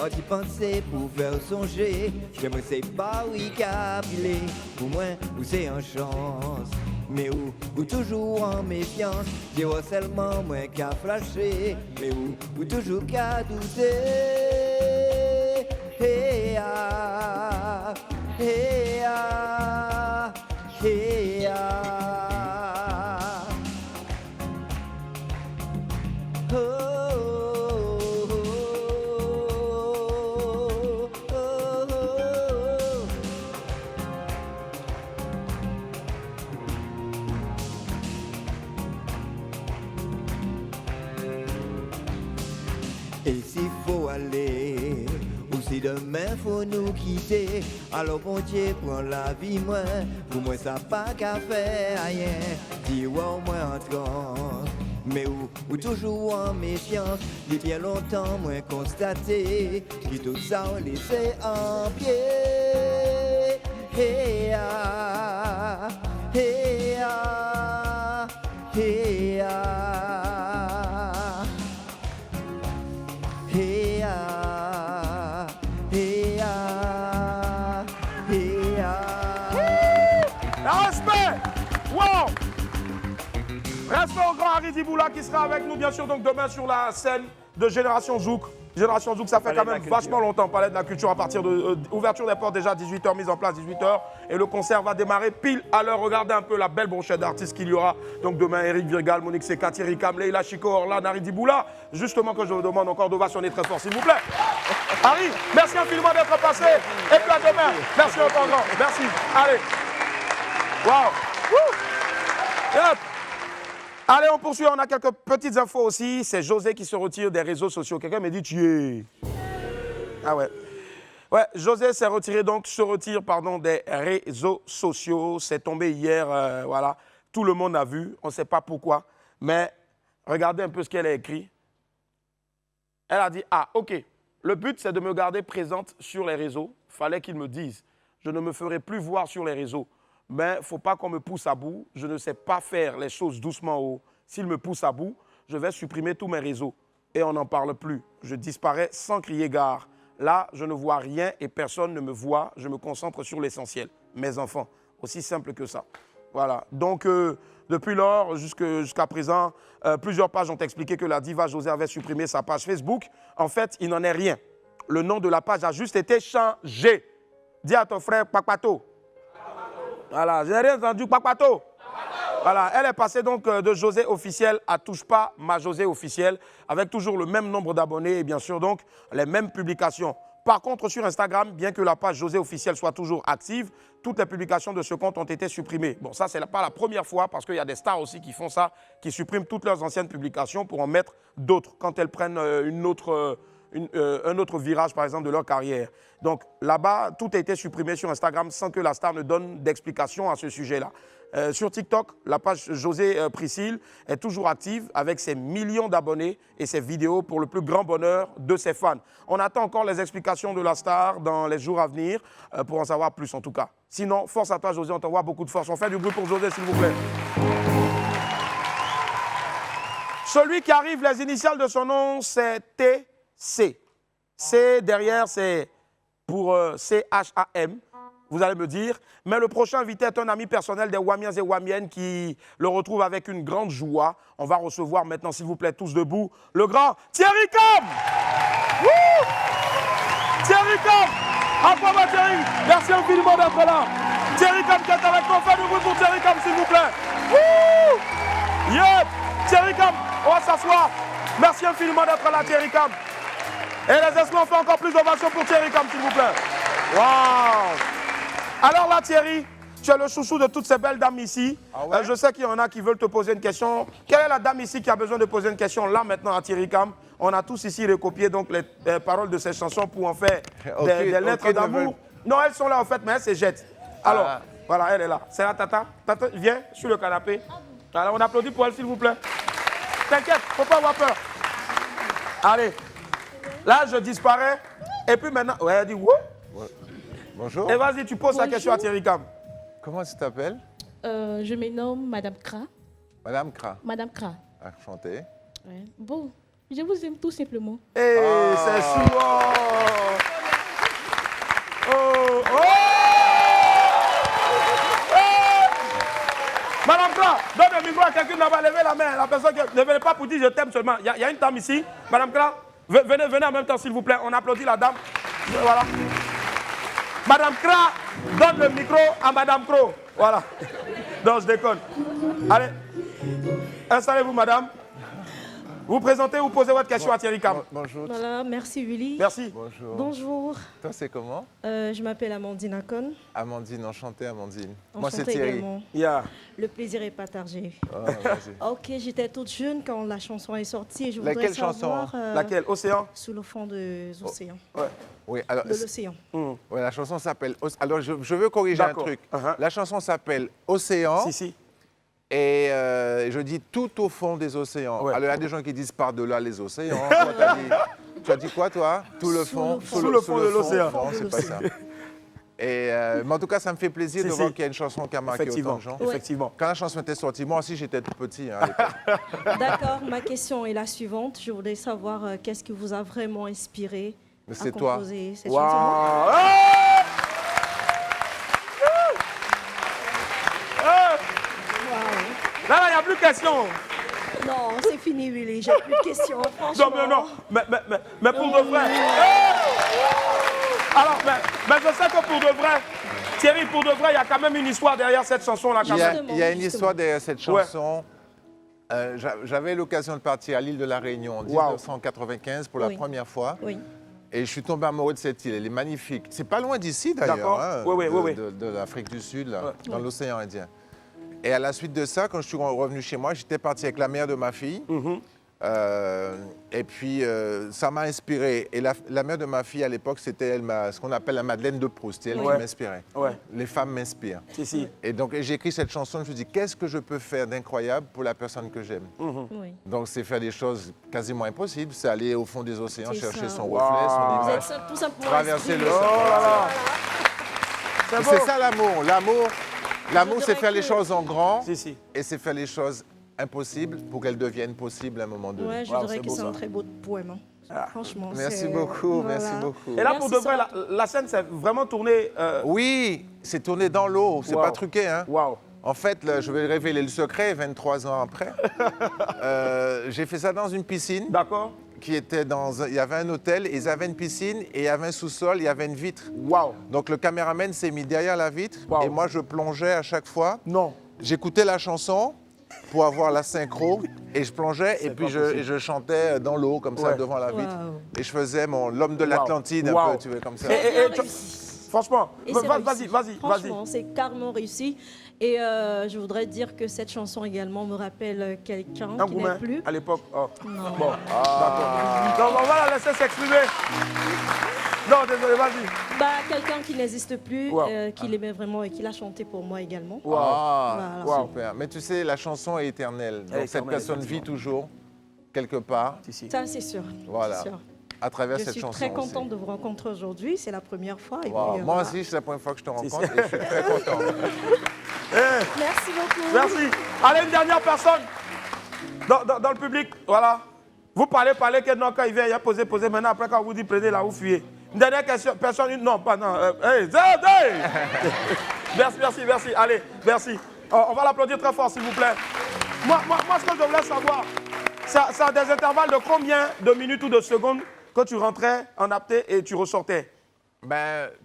on y pensait pour faire songer, j'aimerais c'est pas oui capiler, pour moi ou c'est en chance, mais ou toujours en méfiance, j'ai seulement moins qu'à flasher, mais ou toujours qu'à douter, hey ah, hey ah, hey ah. Et s'il faut aller, ou si demain faut nous quitter, alors bon Dieu prend la vie moi, pour moi ça pas qu'à faire rien, dis au moins en transe, mais ou toujours en méfiance, depuis bien longtemps moins constaté, qui tout ça on laissé en pied, hey ah, hey ah, hey ah. Respect au grand Harry Diboula qui sera avec nous bien sûr donc demain sur la scène de Génération Zouk. Génération Zouk, ça fait quand même vachement longtemps, Palais de la Culture à partir de ouverture des portes déjà à 18h, mise en place 18h. Et le concert va démarrer pile à l'heure. Regardez un peu la belle brochette d'artistes qu'il y aura. Donc demain, Eric Virgal, Monique Seka, Thierry Kamley, Leila Chico, Orlan, Harry Diboula. Justement que je vous demande encore d'ovationner très fort, s'il vous plaît. Harry, merci infiniment d'être passé. Et puis à demain. Merci encore grand. Merci. Allez. Waouh. Yep. Allez, on poursuit, on a quelques petites infos aussi. C'est José qui se retire des réseaux sociaux. Quelqu'un me dit, tu es. Ah ouais. Ouais, José s'est retiré donc, se retire pardon, des réseaux sociaux. C'est tombé hier, voilà. Tout le monde a vu, on ne sait pas pourquoi. Mais regardez un peu ce qu'elle a écrit. Elle a dit, ah, ok, le but c'est de me garder présente sur les réseaux. Fallait qu'ils me disent, je ne me ferai plus voir sur les réseaux. Mais il ne faut pas qu'on me pousse à bout. Je ne sais pas faire les choses doucement haut. S'il me pousse à bout, je vais supprimer tous mes réseaux. Et on n'en parle plus. Je disparais sans crier gare. Là, je ne vois rien et personne ne me voit. Je me concentre sur l'essentiel. Mes enfants. Aussi simple que ça. Voilà. Donc, depuis lors, jusqu'à présent, plusieurs pages ont expliqué que la diva José avait supprimé sa page Facebook. En fait, il n'en est rien. Le nom de la page a juste été changé. Dis à ton frère Pakpato. Voilà. Je n'ai rien entendu, Pakpato. Voilà, elle est passée donc de José officiel à Touche pas ma José officiel, avec toujours le même nombre d'abonnés et bien sûr donc les mêmes publications. Par contre, sur Instagram, bien que la page José officiel soit toujours active, toutes les publications de ce compte ont été supprimées. Bon, ça, ce n'est pas la première fois parce qu'il y a des stars aussi qui font ça, qui suppriment toutes leurs anciennes publications pour en mettre d'autres quand elles prennent un autre virage, par exemple, de leur carrière. Donc là-bas, tout a été supprimé sur Instagram sans que la star ne donne d'explication à ce sujet-là. Sur TikTok, la page José Priscille est toujours active avec ses millions d'abonnés et ses vidéos pour le plus grand bonheur de ses fans. On attend encore les explications de la star dans les jours à venir pour en savoir plus en tout cas. Sinon, force à toi José, on t'envoie beaucoup de force. On fait du bruit pour José s'il vous plaît. Celui qui arrive, les initiales de son nom, c'est TC. C derrière, c'est pour CHAM. Vous allez me dire. Mais le prochain invité est un ami personnel des Wamiens et Wamiennes qui le retrouve avec une grande joie. On va recevoir maintenant, s'il vous plaît, tous debout, le grand Thierry Cam. Thierry Cam. À quoi va Thierry? Merci infiniment d'être là. Thierry Cam qui est avec nous. Faites du bruit pour Thierry Cam, s'il vous plaît. Yep. Thierry Cam, on va s'asseoir. Merci infiniment d'être là, Thierry Cam. Et les esclaves font encore plus d'ovation pour Thierry Cam, s'il vous plaît. Waouh. Alors là, Thierry, tu es le chouchou de toutes ces belles dames ici. Ah ouais? Je sais qu'il y en a qui veulent te poser une question. Quelle est la dame ici qui a besoin de poser une question là maintenant à Thierry Cam? On a tous ici recopié donc les paroles de ces chansons pour en faire des lettres d'amour. Non, elles sont là en fait, mais elles se jettent. Alors, voilà, elle est là. C'est la tata. Tata, viens sur le canapé. Alors, on applaudit pour elle, s'il vous plaît. T'inquiète, faut pas avoir peur. Allez. Là, je disparais. Et puis maintenant, ouais, elle dit, wow. Ouais. Bonjour. Et vas-y, tu poses la question à Thierry Cam. Comment tu t'appelles? Je me nomme Madame Kra. Madame Kra. Madame Kra. Enchantée. Ouais. Bon, je vous aime tout simplement. Eh, c'est chou. Madame Kra, donne le micro à quelqu'un qui n'a pas levé la main. La personne qui ne venait pas pour dire je t'aime seulement. Il y a une dame ici. Madame Kra, venez en même temps, s'il vous plaît. On applaudit la dame. Voilà. Madame Kra, donne le micro à Madame Kro. Voilà. Non, je déconne. Allez, installez-vous, madame. Vous présentez, vous posez votre question à Thierry Cam. Bonjour. Voilà, merci Willy. Merci. Bonjour. Bonjour. Toi, c'est comment? Je m'appelle Amandine Akon. Amandine, enchantée Amandine. Moi, c'est Thierry. Également. Yeah. Le plaisir est partagé. Oh, ok, j'étais toute jeune quand la chanson est sortie. Et je voudrais laquelle savoir, chanson? Laquelle? Océan? Sous le fond des océans. Ouais. Oui, alors, de l'océan. Ouais, la chanson s'appelle... Alors, je veux corriger un truc. La chanson s'appelle Océan. Si. Et je dis tout au fond des océans. Ouais. Alors, il y a des gens qui disent par-delà les océans. Tu as dit quoi, toi? Tout le fond. Sous le fond de l'océan. Non, c'est pas ça. Et, mais en tout cas, ça me fait plaisir de voir qu'il y a une chanson qui a marqué autant de gens. Effectivement. Quand la chanson était sortie, moi aussi, j'étais tout petit. Hein, à l'époque. D'accord, ma question est la suivante. Je voudrais savoir qu'est-ce qui vous a vraiment inspiré à composer cette chanson. Là, il n'y a plus de questions. Non, c'est fini, Willy. J'ai plus de questions, franchement. Non. Mais pour de vrai. Alors, mais je sais que pour de vrai, Thierry, pour de vrai, il y a quand même une histoire derrière cette chanson-là. Il y a une histoire derrière cette chanson. Ouais. J'avais l'occasion de partir à l'île de la Réunion en 1995 pour la première fois. Oui. Et je suis tombé amoureux de cette île. Elle est magnifique. C'est pas loin d'ici, d'ailleurs. Hein, de l'Afrique du Sud, là, dans l'océan Indien. Et à la suite de ça, quand je suis revenu chez moi, j'étais parti avec la mère de ma fille. Et puis, ça m'a inspiré. Et la mère de ma fille, à l'époque, c'était ce qu'on appelle la Madeleine de Proust. C'est elle qui m'inspirait. Ouais. Les femmes m'inspirent. Si. Et donc, j'ai écrit cette chanson. Je me suis dit, qu'est-ce que je peux faire d'incroyable pour la personne que j'aime? Oui. Donc, c'est faire des choses quasiment impossibles. C'est aller au fond des océans, chercher son Wow. reflet, son Vous image, êtes tout simplement traverser le inspiré. C'est ça l'amour. L'amour, Je c'est dirais faire les que- choses en grand. Si. Et c'est faire les choses impossibles pour qu'elles deviennent possibles à un moment donné. Ouais, je dirais que c'est un très beau poème. Hein. Franchement. Merci c'est- beaucoup, voilà. merci beaucoup. Et là, pour de vrai, la scène, c'est vraiment tourné... Oui, c'est tourné dans l'eau, c'est pas truqué. Hein. Wow. En fait, là, je vais révéler le secret 23 ans après. J'ai fait ça dans une piscine. D'accord. Il y avait un hôtel, ils avaient une piscine et il y avait un sous-sol, il y avait une vitre. Wow. Donc le caméraman s'est mis derrière la vitre et moi je plongeais à chaque fois. Non. J'écoutais la chanson pour avoir la synchro et je plongeais et puis je chantais dans l'eau comme ça devant la vitre. Et je faisais l'homme de l'Atlantide un peu, tu vois, comme ça. Franchement, Et c'est vas-y. Franchement, c'est carrément réussi. Et je voudrais dire que cette chanson également me rappelle quelqu'un Un qui n'est Roumain, plus. à l'époque. Oh. Non. Bon, d'accord. Donc on va la laisser s'exprimer. Non, désolé, vas-y. Quelqu'un qui n'existe plus, Wow. qui l'aimait vraiment et qui l'a chanté pour moi également. Ah, Voilà. super. Mais tu sais, la chanson est éternelle. Donc cette personne vit toujours quelque part. Ça, c'est sûr. Voilà. C'est sûr. À travers Je cette suis chanson. très contente de vous rencontrer aujourd'hui. C'est la première fois. Et Wow. puis, Moi voilà. aussi, c'est la première fois que je te rencontre et je suis très content. Merci beaucoup. Merci. Allez, une dernière personne dans le public. Voilà. Vous parlez, que non, quand il vient, il a posé. Maintenant, après, quand on vous dit prenez là, vous fuyez. Une dernière question, personne, non, pas non. Hey, merci. Allez, merci. On va l'applaudir très fort, s'il vous plaît. Moi, ce que je voulais savoir, ça a des intervalles de combien de minutes ou de secondes que tu rentrais en apnée et tu ressortais?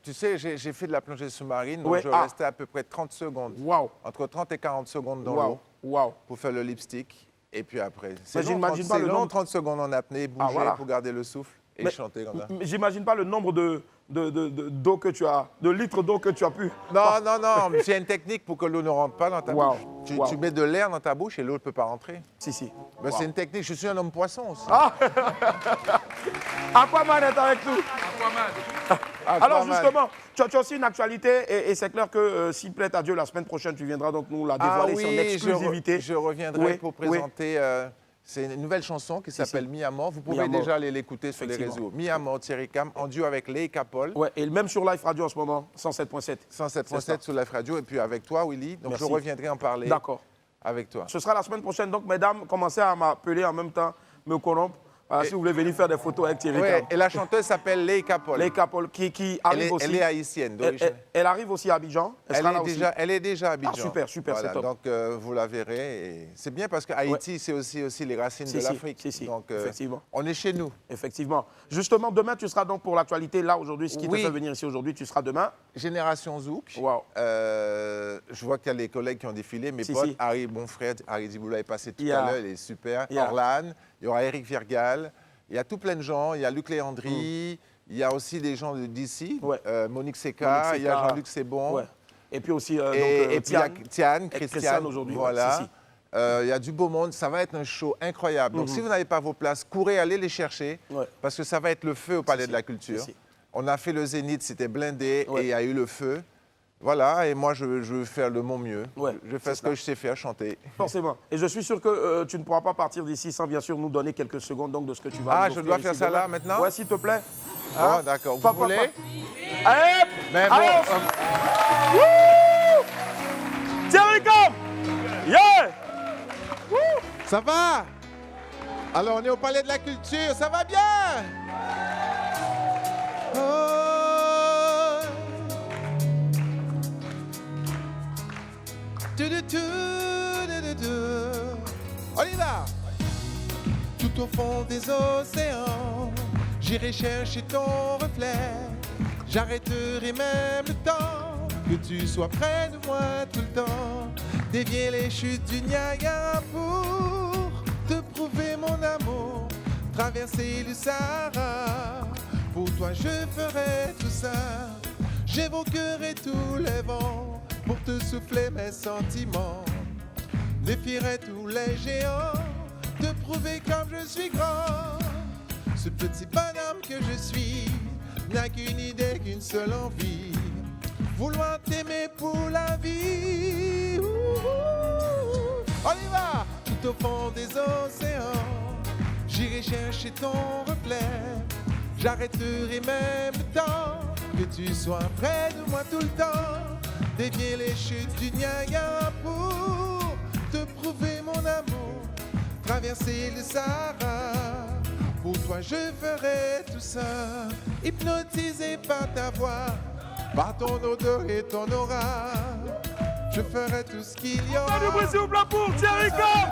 Tu sais, j'ai fait de la plongée sous-marine, donc Ouais, je restais à peu près 30 secondes. Wow. Entre 30 et 40 secondes dans Wow. l'eau. Wow. Pour faire le lipstick. Et puis après, Mais c'est long, j'imagine pas c'est le long, nombre. 30 secondes en apnée, bouger voilà. pour garder le souffle et Mais- chanter comme ça. mais j'imagine pas le nombre d'eau que tu as, de litres d'eau que tu as pu. Non, c'est une technique pour que l'eau ne rentre pas dans ta Wow. bouche. Tu mets de l'air dans ta bouche et l'eau ne peut pas rentrer. Si. Mais c'est une technique, je suis un homme poisson aussi. Aquaman est avec nous. Alors Aquaman. justement, tu as aussi une actualité et c'est clair que s'il plaît à Dieu, la semaine prochaine, tu viendras donc nous la dévoiler sur exclusivité. Je reviendrai Oui, pour oui. présenter... c'est une nouvelle chanson qui s'appelle Mi Amor. Vous pouvez Mi Amor. déjà aller l'écouter sur les réseaux. Mi Amor, Thierry Cam, en duo avec Lei Capol. Ouais, et même sur Live Radio en ce moment, 107.7. 107.7 sur Live Radio et puis avec toi, Willy. Donc Merci. je reviendrai en parler D'accord. avec toi. Ce sera la semaine prochaine. Donc, mesdames, commencez à m'appeler en même temps, me corrompre. Si vous voulez venir faire des photos avec Thierry Oui, Cam. et la chanteuse s'appelle Lei Capol. Lei Capol, qui arrive aussi. Elle est haïtienne d'origine. Elle arrive aussi à Abidjan. Elle est déjà à Abidjan. Ah, super, Voilà, c'est top. donc vous la verrez. Et c'est bien parce que Haïti, c'est aussi les racines de l'Afrique. Donc effectivement. on est chez nous. Effectivement. Justement, demain, tu seras donc pour l'actualité. Là, aujourd'hui, ce qui te Oui. fait venir ici aujourd'hui, tu seras demain. Génération Zouk. Wow. Je vois qu'il y a les collègues qui ont défilé. Mes potes, Harry, mon frère, Harry Dibou l'avait passé tout à l'heure, il est super. Orlan, il y aura Eric Virgal. Il y a tout plein de gens. Il y a Luc Léandri. Il y a aussi des gens d'ici. Monique Seca. Il y a Jean-Luc Sebon. Ouais. Et puis aussi et puis il y a Tiane, Christiane aujourd'hui. Voilà. Ouais, il y a du beau monde. Ça va être un show incroyable. Donc si vous n'avez pas vos places, courez, allez les chercher. Parce que ça va être le feu au Palais de la Culture. On a fait le Zénith, c'était blindé et il y a eu le feu. Voilà, et moi je veux faire de mon mieux. Je fais ce que je sais faire, chanter. Forcément. Et je suis sûr que tu ne pourras pas partir d'ici sans bien sûr nous donner quelques secondes donc, de ce que tu vas nous Ah, offrir je dois ici faire ça demain. là maintenant? Ouais, s'il te plaît. Ah, d'accord. Vous voulez? Allez, mais bon, Thierry Cam! Yeah! Ça va? Alors, on est au Palais de la Culture, ça va bien? On y va! Tout au fond des océans, j'irai chercher ton reflet. J'arrêterai même le temps, que tu sois près de moi tout le temps. Dévier les chutes du Niagara pour te prouver mon amour. Traverser le Sahara, pour toi je ferai tout ça. J'évoquerai tous les vents pour te souffler mes sentiments. Défierai tous les géants, te prouver comme je suis grand. Ce petit bonhomme que je suis n'a qu'une idée, qu'une seule envie, vouloir t'aimer pour la vie. On y va! Tout au fond des océans, j'irai chercher ton reflet. J'arrêterai même le temps que tu sois près de moi tout le temps. Dévier les chutes du Niagara pour te prouver mon amour. Traverser le Sahara, pour toi je ferai tout ça. Hypnotisé par ta voix, par ton odeur et ton aura, je ferai tout ce qu'il y aura. Du bruit s'il vous plaît pour Thierry Cobb.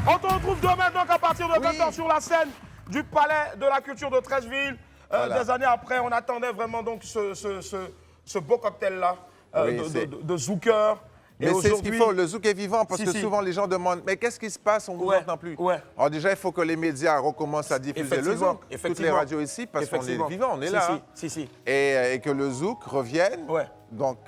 On te retrouve demain donc à partir de 20h sur la scène du Palais de la Culture de Treichville. Des années après, on attendait vraiment donc ce beau cocktail-là de Zouker. Mais c'est ce qu'il faut, le zouk est vivant parce que souvent les gens demandent « Mais qu'est-ce qui se passe? On ne vous entend plus. » Alors déjà, il faut que les médias recommencent à diffuser le zouk. Toutes les radios ici, parce qu'on est vivant, on est là. Et que le zouk revienne. Donc,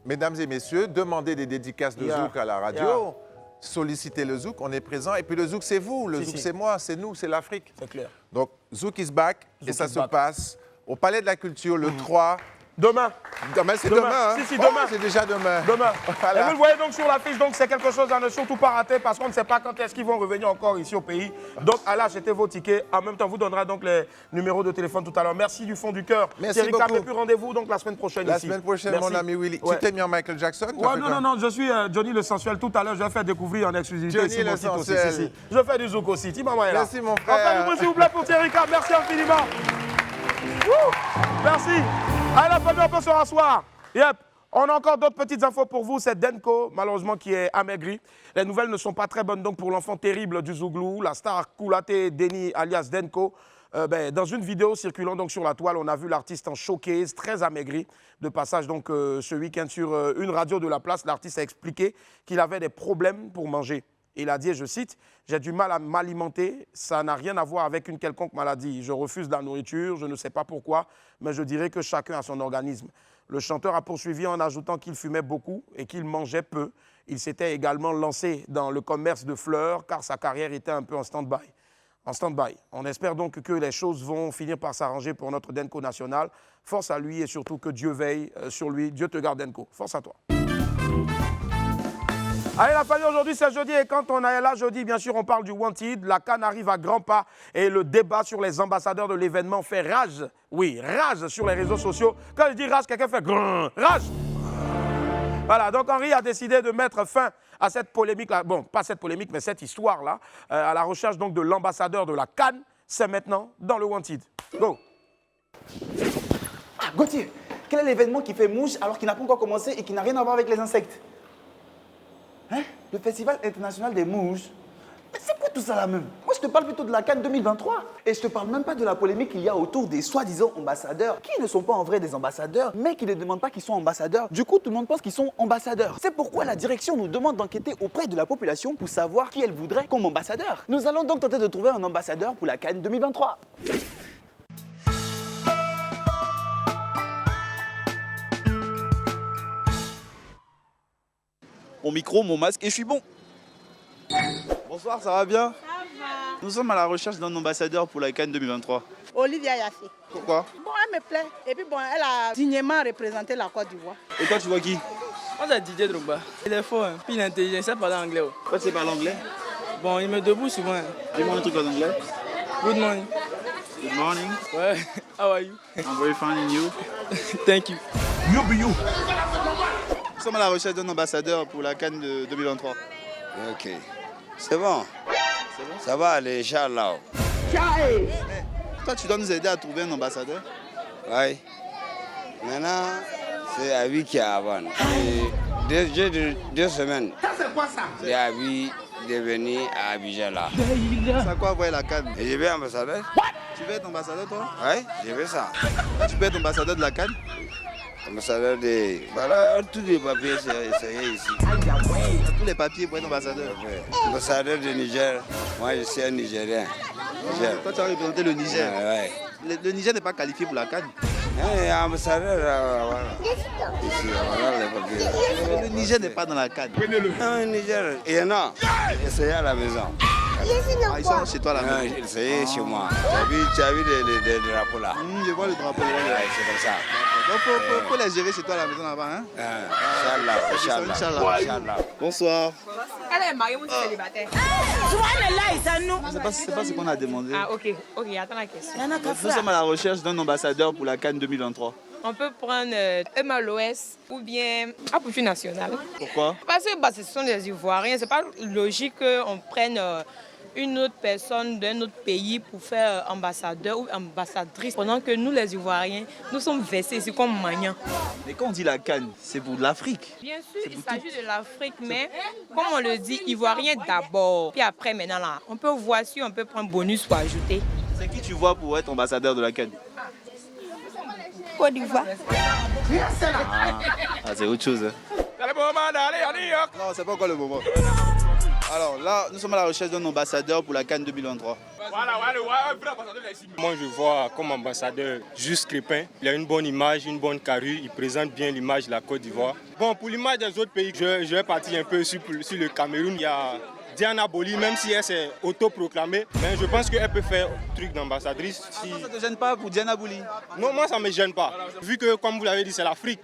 mesdames et messieurs, demandez des dédicaces de zouk à la radio. Sollicitez le zouk, on est présent. Et puis le zouk, c'est vous, le zouk, c'est moi, c'est nous, c'est l'Afrique. C'est clair. Donc, zouk is back et ça se passe au Palais de la Culture le 3. Demain. Demain, c'est demain. Hein? Si, demain. C'est déjà demain. Demain. Voilà. Et vous le voyez donc sur l'affiche, donc c'est quelque chose à ne surtout pas rater parce qu'on ne sait pas quand est-ce qu'ils vont revenir encore ici au pays. Donc, allez acheter vos tickets. En même temps, vous donnera donc les numéros de téléphone tout à l'heure. Merci du fond du cœur. Merci beaucoup. Et puis rendez-vous donc la semaine prochaine La ici. semaine prochaine, mon ami Willy. Tu t'es mis en Michael Jackson? Non, je suis Johnny le sensuel. Tout à l'heure, je vais faire découvrir en exclusivité Johnny ici le mon titre aussi. sensuel. Je fais du zouk aussi. Maman est là. Merci mon frère. Enfin, du bruit s'il vous plaît pour Thierry Cobb. Merci infiniment. Merci. Allez, la famille, on peut se rasseoir. Yep. On a encore d'autres petites infos pour vous. C'est Denko, malheureusement, qui est amaigri. Les nouvelles ne sont pas très bonnes donc pour l'enfant terrible du Zouglou, la star Koulaté Deni alias Denko. Dans une vidéo circulant donc sur la toile, on a vu l'artiste en showcase, très amaigri. De passage donc ce week-end sur une radio de la place, l'artiste a expliqué qu'il avait des problèmes pour manger. Il a dit, et je cite, « J'ai du mal à m'alimenter, ça n'a rien à voir avec une quelconque maladie. Je refuse la nourriture, je ne sais pas pourquoi, mais je dirais que chacun a son organisme. » Le chanteur a poursuivi en ajoutant qu'il fumait beaucoup et qu'il mangeait peu. Il s'était également lancé dans le commerce de fleurs car sa carrière était un peu en stand-by. On espère donc que les choses vont finir par s'arranger pour notre Denko national. Force à lui et surtout que Dieu veille sur lui. Dieu te garde, Denko. Force à toi. Allez, la famille, aujourd'hui, c'est jeudi. Et quand on est là jeudi, bien sûr, on parle du Wanted. La CAN arrive à grands pas. Et le débat sur les ambassadeurs de l'événement fait rage. Oui, rage sur les réseaux sociaux. Quand je dis rage, quelqu'un fait grrr, rage. Voilà, donc Henri a décidé de mettre fin à cette polémique-là. Bon, pas cette polémique, mais cette histoire-là. À la recherche donc de l'ambassadeur de la CAN. C'est maintenant dans le Wanted. Go. Ah, Gauthier, quel est l'événement qui fait mouche alors qu'il n'a pas encore commencé et qui n'a rien à voir avec les insectes? Hein? Le Festival international des mouches. Mais c'est quoi tout ça là même? Moi je te parle plutôt de la CAN 2023. Et je te parle même pas de la polémique qu'il y a autour des soi-disant ambassadeurs qui ne sont pas en vrai des ambassadeurs, mais qui ne demandent pas qu'ils soient ambassadeurs. Du coup, tout le monde pense qu'ils sont ambassadeurs. C'est pourquoi la direction nous demande d'enquêter auprès de la population pour savoir qui elle voudrait comme ambassadeur. Nous allons donc tenter de trouver un ambassadeur pour la CAN 2023. Mon micro, mon masque et je suis bon. Bonsoir, ça va bien? Ça va. Nous sommes à la recherche d'un ambassadeur pour la CAN 2023. Olivia Yassé. Pourquoi? Bon, elle me plaît. Et puis bon, elle a dignement représenté la Côte d'Ivoire. Et toi, tu vois qui? Moi, c'est Didier Drogba. Il est fort, hein. Puis il est intelligent, il sait parler anglais. Toi, tu sais parler anglais? Bon, il me debout souvent. Dis-moi un truc en anglais. Good morning. Good morning. Ouais. How are you? I'm very fine and you? Thank you. You be you. Nous sommes à la recherche d'un ambassadeur pour la CAN de 2023. Ok. C'est bon. C'est bon? Ça va aller, Inch'Allah. Toi, tu dois nous aider à trouver un ambassadeur? Oui. Maintenant, c'est à lui qui a avant. Deux semaines. Ça, c'est quoi ça? J'ai envie de venir à Abidjan là. C'est quoi voir la CAN? Et je vais ambassadeur. Tu veux être ambassadeur, toi? Oui, je veux ça. Tu peux être ambassadeur de la CAN? Ambassadeur de... Voilà, tous les papiers, c'est ici. Tous les papiers pour être ambassadeur? Ambassadeur de Niger. Moi, je suis un Nigérien. Toi, tu as représenté le Niger? Oui. Le Niger n'est pas qualifié pour la CAN. Ambassadeur, voilà. Ici, voilà les papiers. Le Niger n'est pas dans la CAN. Non, le Niger, il y en a. C'est à la maison. Ils sont chez toi à la maison. C'est chez moi. Tu as vu les drapeaux là? Je vois le drapeau là. C'est comme ça. Donc faut les gérer chez toi à la maison là-bas. Hein? Inch'Allah. Bonsoir. Elle est mariée ou célibataire? C'est pas ce qu'on a demandé. Ah ok, attends la question. Nous sommes à la recherche d'un ambassadeur pour la CAN 2023. On peut prendre MLOS ou bien Appui National. Pourquoi? Parce que ce sont des Ivoiriens, c'est pas logique qu'on prenne une autre personne d'un autre pays pour faire ambassadeur ou ambassadrice, pendant que nous les Ivoiriens, nous sommes versés ici comme maniants. Mais quand on dit la CAN, c'est pour l'Afrique. Bien sûr, il s'agit de l'Afrique, mais comme on le dit, Ivoiriens d'abord. Puis après, maintenant là, on peut voir si on peut prendre bonus pour ajouter. C'est qui tu vois pour être ambassadeur de la CAN? Côte d'Ivoire. C'est autre chose. Hein. C'est le moment d'aller à New York. Non, c'est pas encore le moment. Alors là, nous sommes à la recherche d'un ambassadeur pour la CAN 2023. Moi, je vois comme ambassadeur Juste Crépin. Il a une bonne image, une bonne carrure. Il présente bien l'image de la Côte d'Ivoire. Bon, pour l'image des autres pays, je vais partir un peu sur le Cameroun. Il y a Diana Boli, même si elle s'est autoproclamée, mais je pense qu'elle peut faire truc d'ambassadrice. Ça ne te gêne pas pour Diana Boli? Non, moi ça ne me gêne pas. Vu que, comme vous l'avez dit, c'est l'Afrique.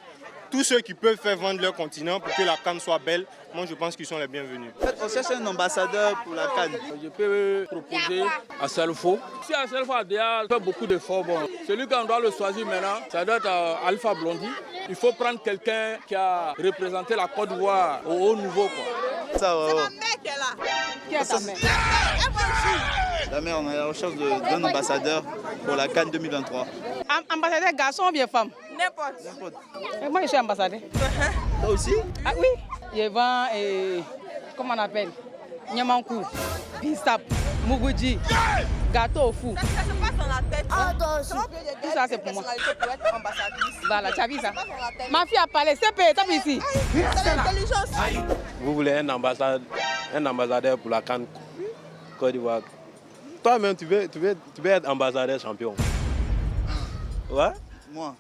Tous ceux qui peuvent faire vendre leur continent pour que la CAN soit belle, moi je pense qu'ils sont les bienvenus. On cherche un ambassadeur pour la CAN. Je peux proposer à Salfo. Si à Salfo a déjà fait beaucoup d'efforts, bon, celui qu'on doit le choisir maintenant, ça doit être Alpha Blondy. Il faut prendre quelqu'un qui a représenté la Côte d'Ivoire au haut niveau, quoi. C'est ma mère qui est là. Qui est ta mère? La mère, on est à la recherche d'un ambassadeur pour la CAN 2023. Ambassadeur garçon ou bien femme? N'importe. Moi, je suis ambassadeur. Toi aussi? Ah oui. Je vends, comment on appelle? Nyamankou, Bissap, Muguji, gâteau au fou. Ça se passe dans la tête. Tout ça, c'est pour moi. Pour être ambassadrice. Voilà, tu as vu ça? Ma fille a parlé, c'est payé, t'as vu ici? C'est l'intelligence. Vous voulez un ambassadeur pour la CAN Côte d'Ivoire. Toi-même, tu veux être ambassadeur champion. Ouais? Moi?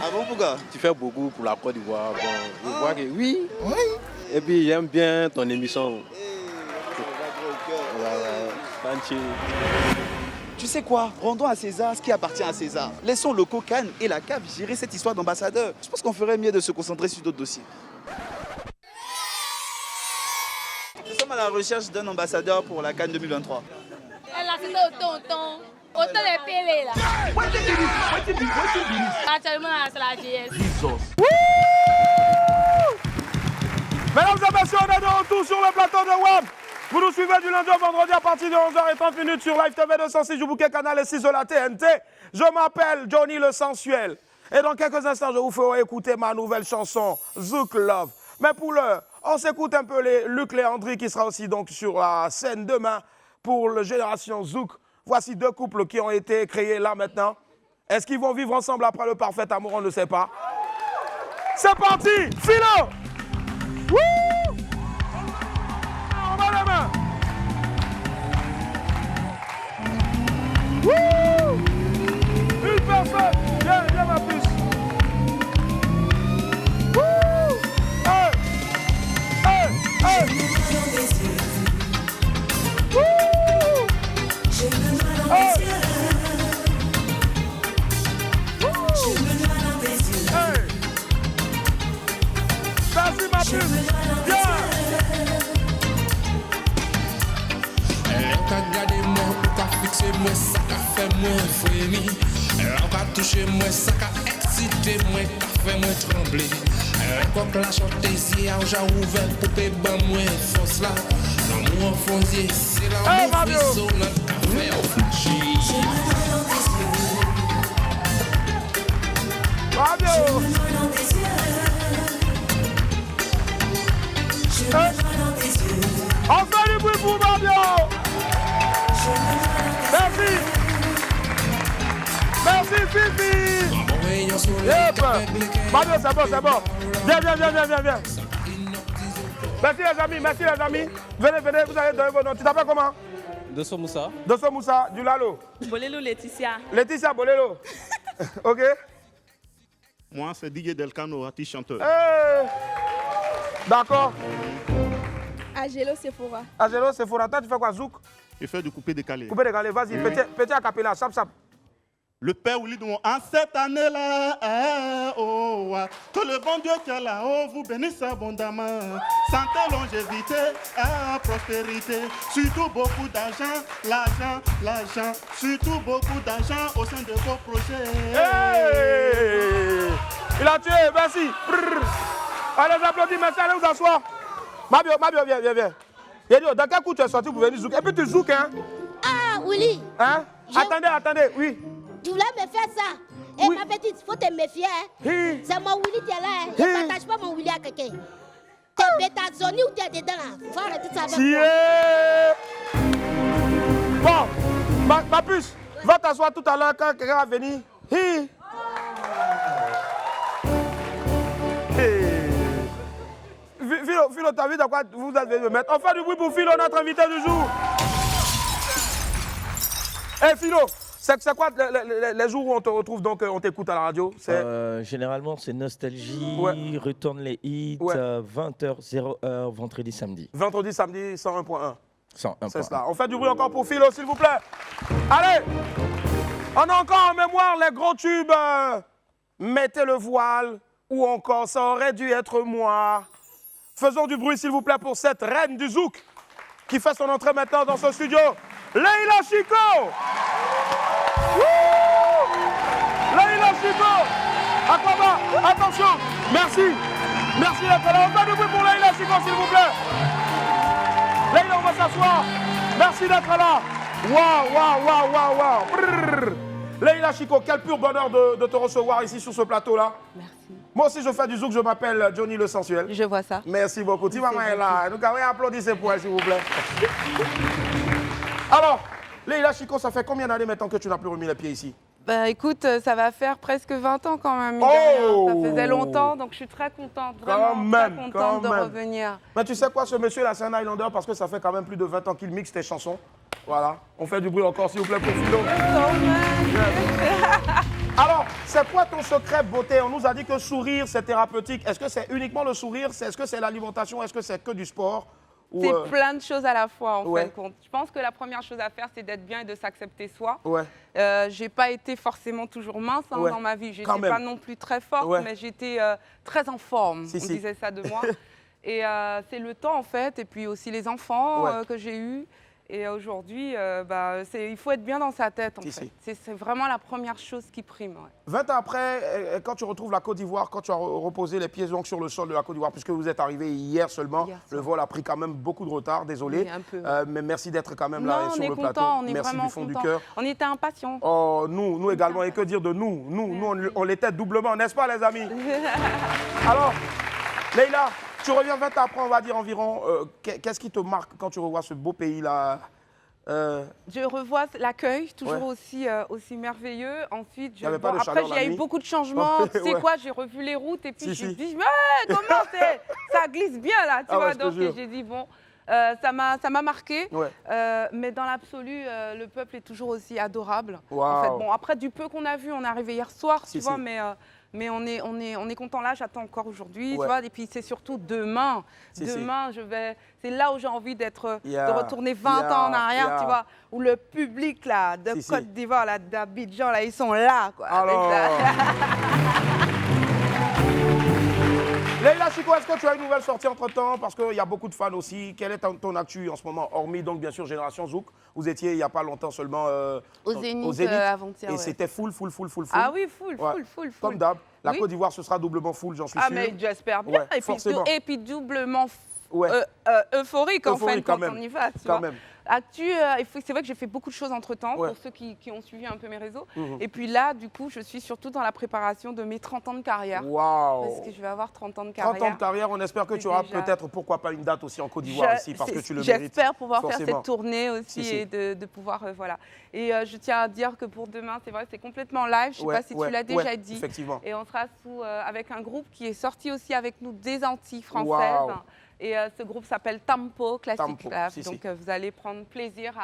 Ah bon, pourquoi? Tu fais beaucoup pour la Côte d'Ivoire. Bon, je vois que oui. Et puis, j'aime bien ton émission. Tu sais quoi? Rendons à César ce qui appartient à César. Laissons le COCAN et la CAF gérer cette histoire d'ambassadeur. Je pense qu'on ferait mieux de se concentrer sur d'autres dossiers. Nous sommes à la recherche d'un ambassadeur pour la CAN 2023. Elle a fait autant. Autant les pélés là. Actuellement, c'est la GS. Mesdames et messieurs, on est de retour sur le plateau de WAM. Vous nous suivez du lundi au vendredi à partir de 11h30 sur Live TV 206 du bouquet canal 6 de la TNT. Je m'appelle Johnny le Sensuel. Et dans quelques instants, je vous ferai écouter ma nouvelle chanson, Zouk Love. Mais pour l'heure, on s'écoute un peu Luc Léandri qui sera aussi donc sur la scène demain pour le Génération Zouk. Voici deux couples qui ont été créés là maintenant. Est-ce qu'ils vont vivre ensemble après le parfait amour? On ne sait pas. C'est parti, Philo! Wouh! On va les mains. Wouh! Une personne. Viens ma puce. Wouh! Hey! Hey! Hey! Wouh! Hey! Hey! Vas-y ma puce. Viens! Elle a gardé moi, elle a fixé moi, ça a fait moi frémir. Elle a touché moi, ça a excité moi, ça a fait moi trembler. Elle a encore la chantaisie, j'ai ouvert poupée, ben moi force là. L'amour foncier, c'est l'amour frisson, notre café au flashy. Fabio! On fait du bruit pour Fabio! Merci! Merci Fifi! Yep! Fabio, c'est bon. Viens. Merci les amis. Venez, vous allez donner vos noms. Tu t'appelles comment? Dosso Moussa. Dosso Moussa, du Lalo. Bolelo Laetitia. Laetitia Bolelo. Ok. Moi, c'est Didier Delcano, artiste chanteur. D'accord. Angelo Sephora. Angelo Sephora, toi tu fais quoi, Zouk? Je fais du coupé décalé. Coupé décalé, vas-y, petit a cappella, sap sap. Le Père Willy Douan, en cette année-là, que le bon Dieu qui est là-haut vous bénisse abondamment. Santé, longévité, prospérité, surtout beaucoup d'argent, l'argent, surtout beaucoup d'argent au sein de vos projets. Hey! Il a tué, merci. Allez, applaudis, merci, allez vous asseoir. Mabio, viens. Dans quel coup tu es sorti pour venir zouk? Et puis tu zouk, hein? Ah, Willy. Hein? Attendez, oui. Tu voulais me faire ça. Et ma petite, il faut te méfier. Hein? C'est mon Willy qui est là. Hein? Ne partage pas mon Willy à quelqu'un. T'es bêta-zoni ou t'es dedans là? Faut arrêter ça avec moi. Bon, ma puce, va t'asseoir tout à l'heure quand quelqu'un va venir. Philo, t'as vu de quoi vous êtes venu me mettre? On fait du bruit pour Philo, notre invité du jour. Philo, c'est quoi les jours où on te retrouve, donc on t'écoute à la radio? Généralement, c'est Nostalgie, Retourne les hits, 20h, 0h, vendredi, samedi. Vendredi, samedi, 101.1. 101.1. C'est cela. On fait du bruit encore pour Philo, s'il vous plaît. Allez, on a encore en mémoire les gros tubes. Mettez le voile, ou encore, ça aurait dû être moi. Faisons du bruit, s'il vous plaît, pour cette reine du zouk qui fait son entrée maintenant dans ce studio. Leïla Chico! Leïla Chico! Aquaba, attention! Merci d'être là. On fait du bruit pour Leïla Chico, s'il vous plaît. Leïla, on va s'asseoir. Merci d'être là. Waouh. Leïla Chico, quel pur bonheur de te recevoir ici sur ce plateau-là. Merci. Moi aussi, je fais du zouk, je m'appelle Johnny le sensuel. Je vois ça. Merci beaucoup. Tu maman est là. Nous allons applaudir ces points, s'il vous plaît. Alors, Leïla Chico, ça fait combien d'années maintenant que tu n'as plus remis les pieds ici? Bah écoute, ça va faire presque 20 ans quand même. Ça faisait longtemps, donc je suis très contente, vraiment très contente de revenir. Mais tu sais quoi, ce monsieur-là, c'est un Highlander parce que ça fait quand même plus de 20 ans qu'il mixe tes chansons. Voilà, on fait du bruit encore, s'il vous plaît, pour Philo. Alors, c'est quoi ton secret beauté? On nous a dit que sourire, c'est thérapeutique. Est-ce que c'est uniquement le sourire? Est-ce que c'est l'alimentation? Est-ce que c'est que du sport? C'est plein de choses à la fois, en fin de compte. Je pense que la première chose à faire, c'est d'être bien et de s'accepter soi. J'ai pas été forcément toujours mince dans ma vie. J'étais pas non plus très forte, mais j'étais très en forme. On disait ça de moi. Et c'est le temps, en fait, et puis aussi les enfants que j'ai eus. Et aujourd'hui, il faut être bien dans sa tête, en fait. C'est vraiment la première chose qui prime. 20 ans après, quand tu retrouves la Côte d'Ivoire, quand tu as reposé les pieds donc, sur le sol de la Côte d'Ivoire, puisque vous êtes arrivé hier seulement, le vol a pris quand même beaucoup de retard, désolé. Oui, un peu. Mais merci d'être quand même là sur le plateau. On est merci du fond du cœur. On était impatients. Oh, nous également, et que dire de nous? Nous, on l'était doublement, n'est-ce pas, les amis? Alors, Leïla, tu reviens 20 ans après, on va dire environ. Qu'est-ce qui te marque quand tu revois ce beau pays-là? Je revois l'accueil, toujours aussi merveilleux. Ensuite, après, il y a eu beaucoup de changements. Tu sais quoi, j'ai revu les routes et puis j'ai dit, comment ça glisse bien là, tu vois. Donc j'ai dit, bon, ça m'a marqué. Mais dans l'absolu, le peuple est toujours aussi adorable. En fait, bon, après, du peu qu'on a vu, on est arrivé hier soir, tu vois, mais on est content là, j'attends encore aujourd'hui, tu vois, et puis c'est surtout demain. Demain, c'est là où j'ai envie de retourner 20 ans en arrière, tu vois, où le public là, de Côte d'Ivoire, là, d'Abidjan, là, ils sont là, quoi. Leïla Chico, est-ce que tu as une nouvelle sortie entre-temps? Parce qu'il y a beaucoup de fans aussi. Quelle est ton actu en ce moment? Hormis donc bien sûr Génération Zouk. Vous étiez il n'y a pas longtemps seulement au Zénith avant-hier. Et c'était full. Ah oui, full. Comme d'hab. La Côte d'Ivoire, ce sera doublement full, j'en suis sûr. Ah mais j'espère bien. Et puis doublement euphorique en fait quand on y va. Tu vois. Actu, c'est vrai que j'ai fait beaucoup de choses entre-temps, pour ceux qui ont suivi un peu mes réseaux. Et puis là, du coup, je suis surtout dans la préparation de mes 30 ans de carrière. Parce que je vais avoir 30 ans de carrière. 30 ans de carrière, on espère que tu auras peut-être, pourquoi pas, une date aussi en Côte d'Ivoire ici, parce que tu le mérites. J'espère pouvoir faire cette tournée aussi et de pouvoir, voilà. Et je tiens à dire que pour demain, c'est vrai, c'est complètement live. Je ne sais pas si tu l'as déjà dit. Effectivement. Et on sera avec un groupe qui est sorti aussi avec nous des Antilles françaises. Et ce groupe s'appelle Tempo Classic Club. Donc vous allez prendre plaisir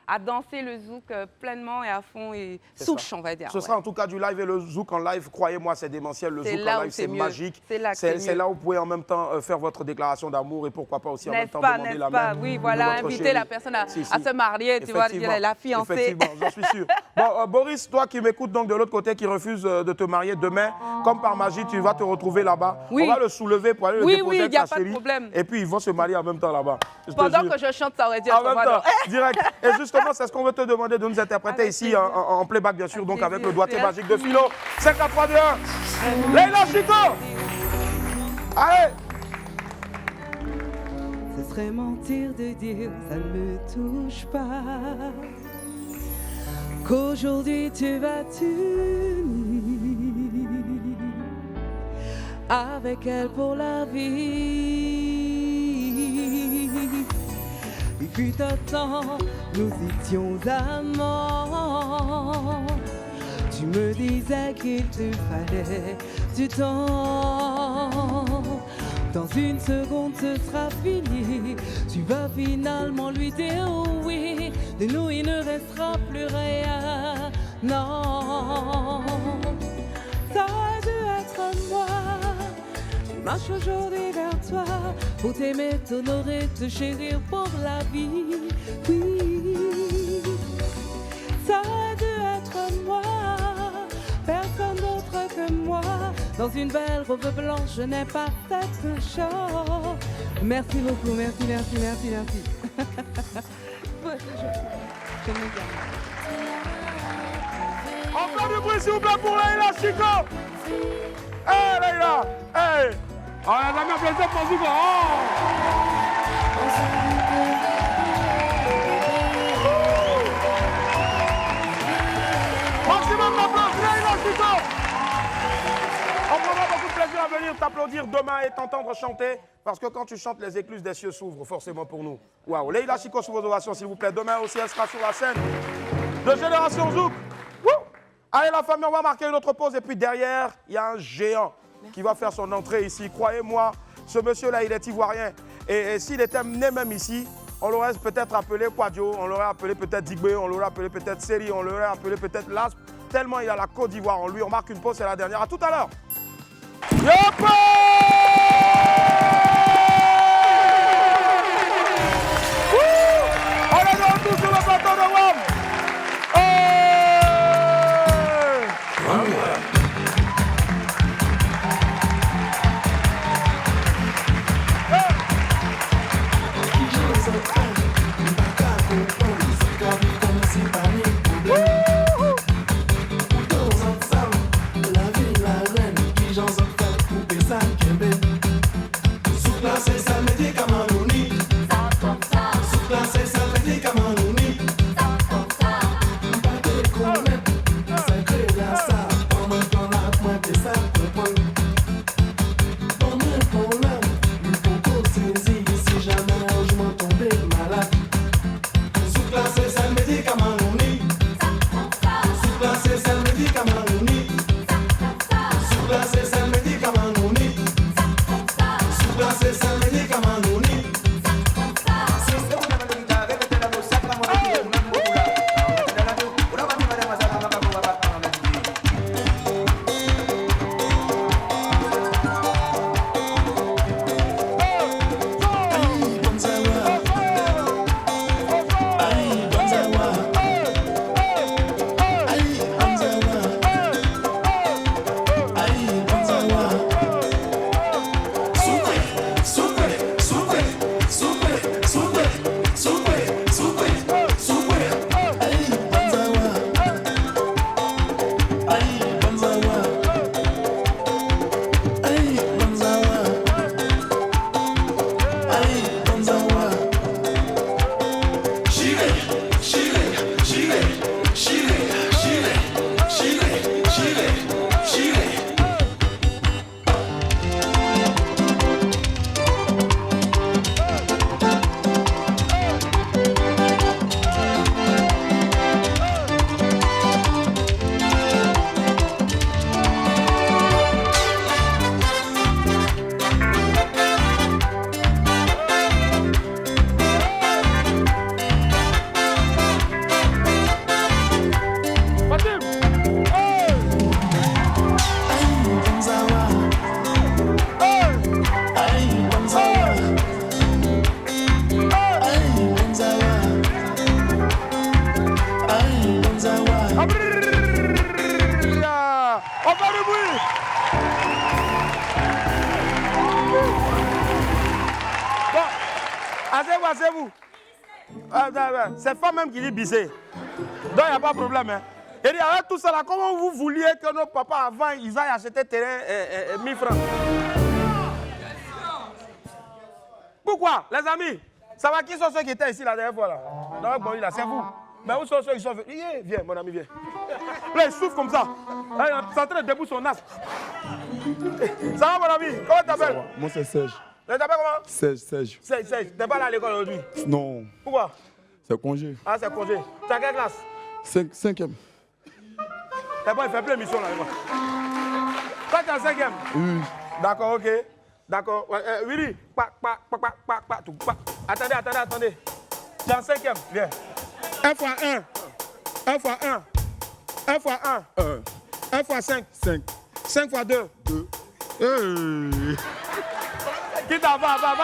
à danser le zouk pleinement et à fond et souche, on va dire. Ce sera en tout cas du live et le zouk en live, croyez-moi, c'est démentiel. Le zouk en live, c'est magique. C'est là où vous pouvez en même temps faire votre déclaration d'amour et pourquoi pas aussi en même temps demander la main. Oui, voilà, inviter la personne à se marier, tu vois, la fiancée. Effectivement, j'en suis sûr. Bon, Boris, toi qui m'écoutes donc de l'autre côté, qui refuse de te marier demain, comme par magie, tu vas te retrouver là-bas. On va le soulever pour aller le déposer avec ta chérie. Et puis ils vont se marier en même temps là-bas. Pendant que je chante, ça aurait dû être en même temps, direct. Et justement, c'est ce qu'on veut te demander de nous interpréter ici en playback, bien sûr, donc avec le doigté magique de Philo. 5, 4, 3, 2, 1. Leïla Chico! Allez! Ce serait mentir de dire ça ne me touche pas. Qu'aujourd'hui tu vas t'unir avec elle pour la vie. Il fut un temps, nous étions amants. Tu me disais qu'il te fallait du temps. Dans une seconde ce sera fini. Tu vas finalement lui dire oui. De nous il ne restera plus rien. Non, ça aurait dû être moi. Je marche aujourd'hui vers toi pour t'aimer, t'honorer, te chérir pour la vie. Oui, ça aurait dû être moi. Personne d'autre que moi. Dans une belle robe blanche, je n'ai pas cette chance. Merci beaucoup, merci. Encore du bruit s'il vous plaît pour Leïla Chico. Hey Leïla, hey. Oh, la dernière plaisir pour vous. Maximum d'applaudissements, Leïla Chico. On prendra beaucoup de plaisir à venir t'applaudir demain et t'entendre chanter, parce que quand tu chantes, les écluses des cieux s'ouvrent forcément pour nous. Waouh, Leïla Chico sous vos ovations, s'il vous plaît. Demain aussi, elle sera sur la scène de Génération Zouk. Allez, la famille, on va marquer une autre pause. Et puis derrière, il y a un géant qui va faire son entrée ici. Croyez-moi, ce monsieur-là, il est ivoirien. Et s'il était né même ici, on l'aurait peut-être appelé Quadio, on l'aurait appelé peut-être Digbe, on l'aurait appelé peut-être Seri, on l'aurait appelé peut-être Lasp. Tellement il a la Côte d'Ivoire en lui. On marque une pause, c'est la dernière. À tout à l'heure. Yopo! On est de retour sur le plateau de WAM. On fait du bruit. Bon, asseyez-vous. C'est pas même qui dit bisser. Donc il n'y a pas de problème. Hein. Et dit, avec tout ça là, comment vous vouliez que nos papas avant, ils aillent acheter terrain 1000 francs? Pourquoi, les amis? Ça va, qui sont ceux qui étaient ici la dernière fois là? Donc bon, c'est vous. Mais où sont ceux qui sont venus? Viens, mon ami, viens. Là, il souffle comme ça. Là, il est en train de debout son as. Ça va, mon ami? Comment tu t'appelles? Moi, c'est Serge. Tu t'appelles comment? Serge. Serge. T'es pas là à l'école aujourd'hui? Non. Pourquoi? C'est congé. Ah, c'est congé. Tu as quelle classe? 5e. T'es bon, il fait plus d'émissions là. Toi, tu es en 5e? Oui. D'accord, ok. D'accord. Willy, attendez. Tu es en 5e, viens. 1 fois 1. 1 fois 1. 1 fois 1. 1 fois 5. 5 fois 2. Qui d'abord? Va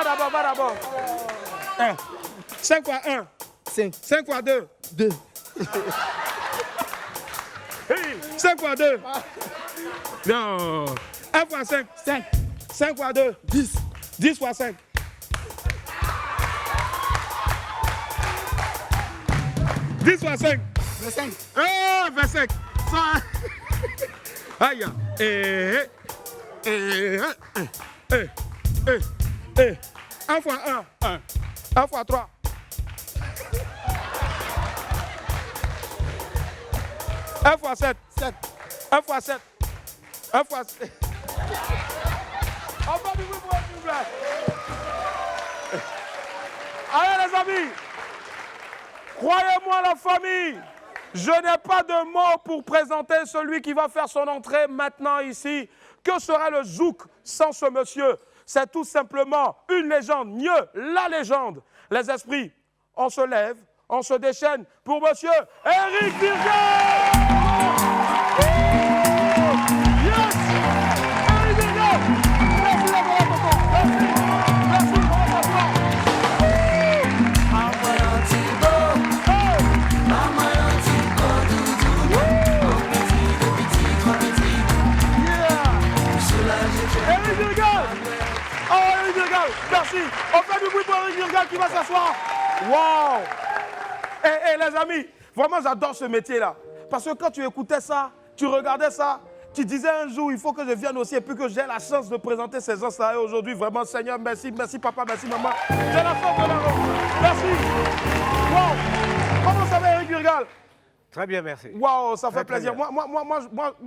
d'abord. 1. 5 fois 1. 5 fois 2. 5 fois 2. Non. 1 fois 5. 5 fois 2. 10. 10 fois 5. 10 fois 5. 25. Oh, 25. Aïe. 1 fois 1. 1 fois 3. 1 fois 7. 1 fois 7. 1 fois 7. On va du bruit pour s'il vous plaît. Allez les amis, croyez-moi la famille, je n'ai pas de mots pour présenter celui qui va faire son entrée maintenant ici. Que serait le zouk sans ce monsieur? C'est tout simplement une légende, mieux, la légende. Les esprits, on se lève, on se déchaîne pour monsieur Eric Virgal. Yes! Eric Virgal! Merci d'avoir la photo. Merci pour la photo. Eric Virgal! Oh, Eric Virgal, merci. On fait du bruit pour Eric Virgal qui va s'asseoir. Wow! Et les amis, vraiment j'adore ce métier-là. Parce que quand tu écoutais ça, tu regardais ça, tu disais un jour, il faut que je vienne aussi et puis que j'ai la chance de présenter ces gens-là. Et aujourd'hui, vraiment, Seigneur, merci, merci papa, merci maman. J'ai la chance de leur merci. Wow! Comment ça va, Eric Virgal? Très bien, merci. Wow, ça fait plaisir. Bien. Moi,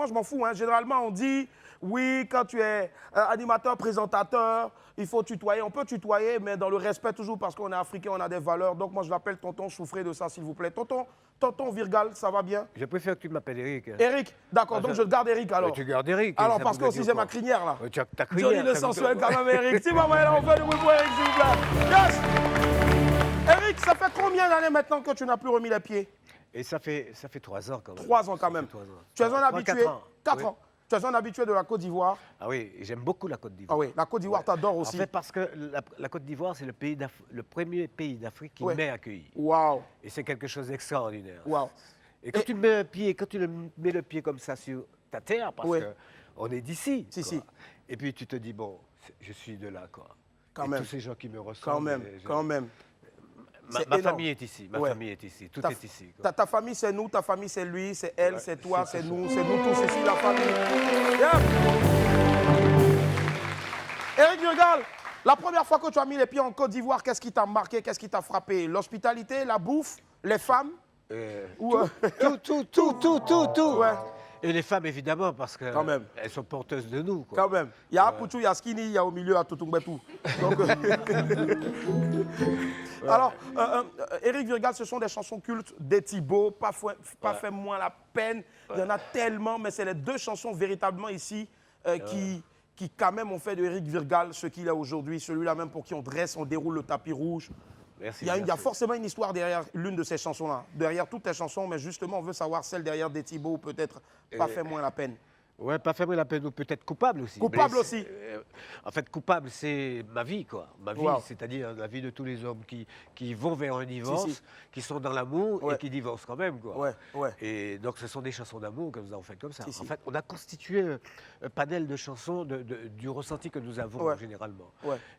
je m'en fous. Hein. Généralement, on dit, oui, quand tu es animateur, présentateur, il faut tutoyer. On peut tutoyer, mais dans le respect toujours, parce qu'on est africain, on a des valeurs. Donc, moi, je l'appelle tonton. Souffrez de ça, s'il vous plaît. Tonton Virgal, ça va bien? Je préfère que tu m'appelles Eric. Eric, d'accord. Donc, je garde Eric, alors. Tu gardes Eric. Alors, parce que aussi, j'ai ma crinière, là. Tu as ta crinière. Johnny le sensuel, quand même, Eric. Si maman est là, on fait du bruit pour Eric, s'il vous plaît. Yes! Eric, ça fait combien d'années maintenant que tu n'as plus remis les pieds? Et ça fait 3 ans quand même. 3 ans quand même. 3 ans. Tu es un habitué. 4 ans. 4 ans. Tu es un habitué de la Côte d'Ivoire. Ah oui, j'aime beaucoup la Côte d'Ivoire. Ah oui, la Côte d'Ivoire, t'adores aussi. En fait, parce que la Côte d'Ivoire, c'est le premier pays d'Afrique qui m'est accueilli. Waouh. Et c'est quelque chose d'extraordinaire. Waouh. Et quand tu mets le pied comme ça sur ta terre, parce qu'on est d'ici. Si. Et puis tu te dis, bon, je suis de là, quoi. Quand et même. tous ces gens qui me ressemblent. Quand même. Ma famille est ici, famille est ici, tout est ici. Ta famille, c'est nous, ta famille, c'est lui, c'est elle, c'est toi, c'est nous tous ici, la famille. Yeah. Eric Virgal, la première fois que tu as mis les pieds en Côte d'Ivoire, qu'est-ce qui t'a marqué, qu'est-ce qui t'a frappé? L'hospitalité, la bouffe, les femmes? Tout. Ouais. Et les femmes, évidemment, parce qu'elles sont porteuses de nous. Quoi. Quand même. Il y a Aputu, il y a Skinny, il y a au milieu à Tutungbetu. Alors, Eric Virgal, ce sont des chansons cultes des Thibaut, pas fait moins la peine. Il y en a tellement, mais c'est les 2 chansons véritablement ici qui quand même ont fait de Eric Virgal ce qu'il est aujourd'hui. Celui-là même pour qui on déroule le tapis rouge. Merci, il y a forcément une histoire derrière l'une de ces chansons-là. Derrière toutes les chansons, mais justement, on veut savoir celle derrière des Thibaut, peut-être pas fait moins la peine. Ouais, pas faire la peine, ou peut-être coupable aussi. Coupable aussi. En fait, coupable, c'est ma vie, quoi. Ma vie, Wow. c'est-à-dire la vie de tous les hommes qui vont vers un divorce, qui sont dans l'amour et qui divorcent quand même, quoi. Et donc, ce sont des chansons d'amour que nous avons faites comme ça. En fait, on a constitué un panel de chansons du ressenti que nous avons généralement.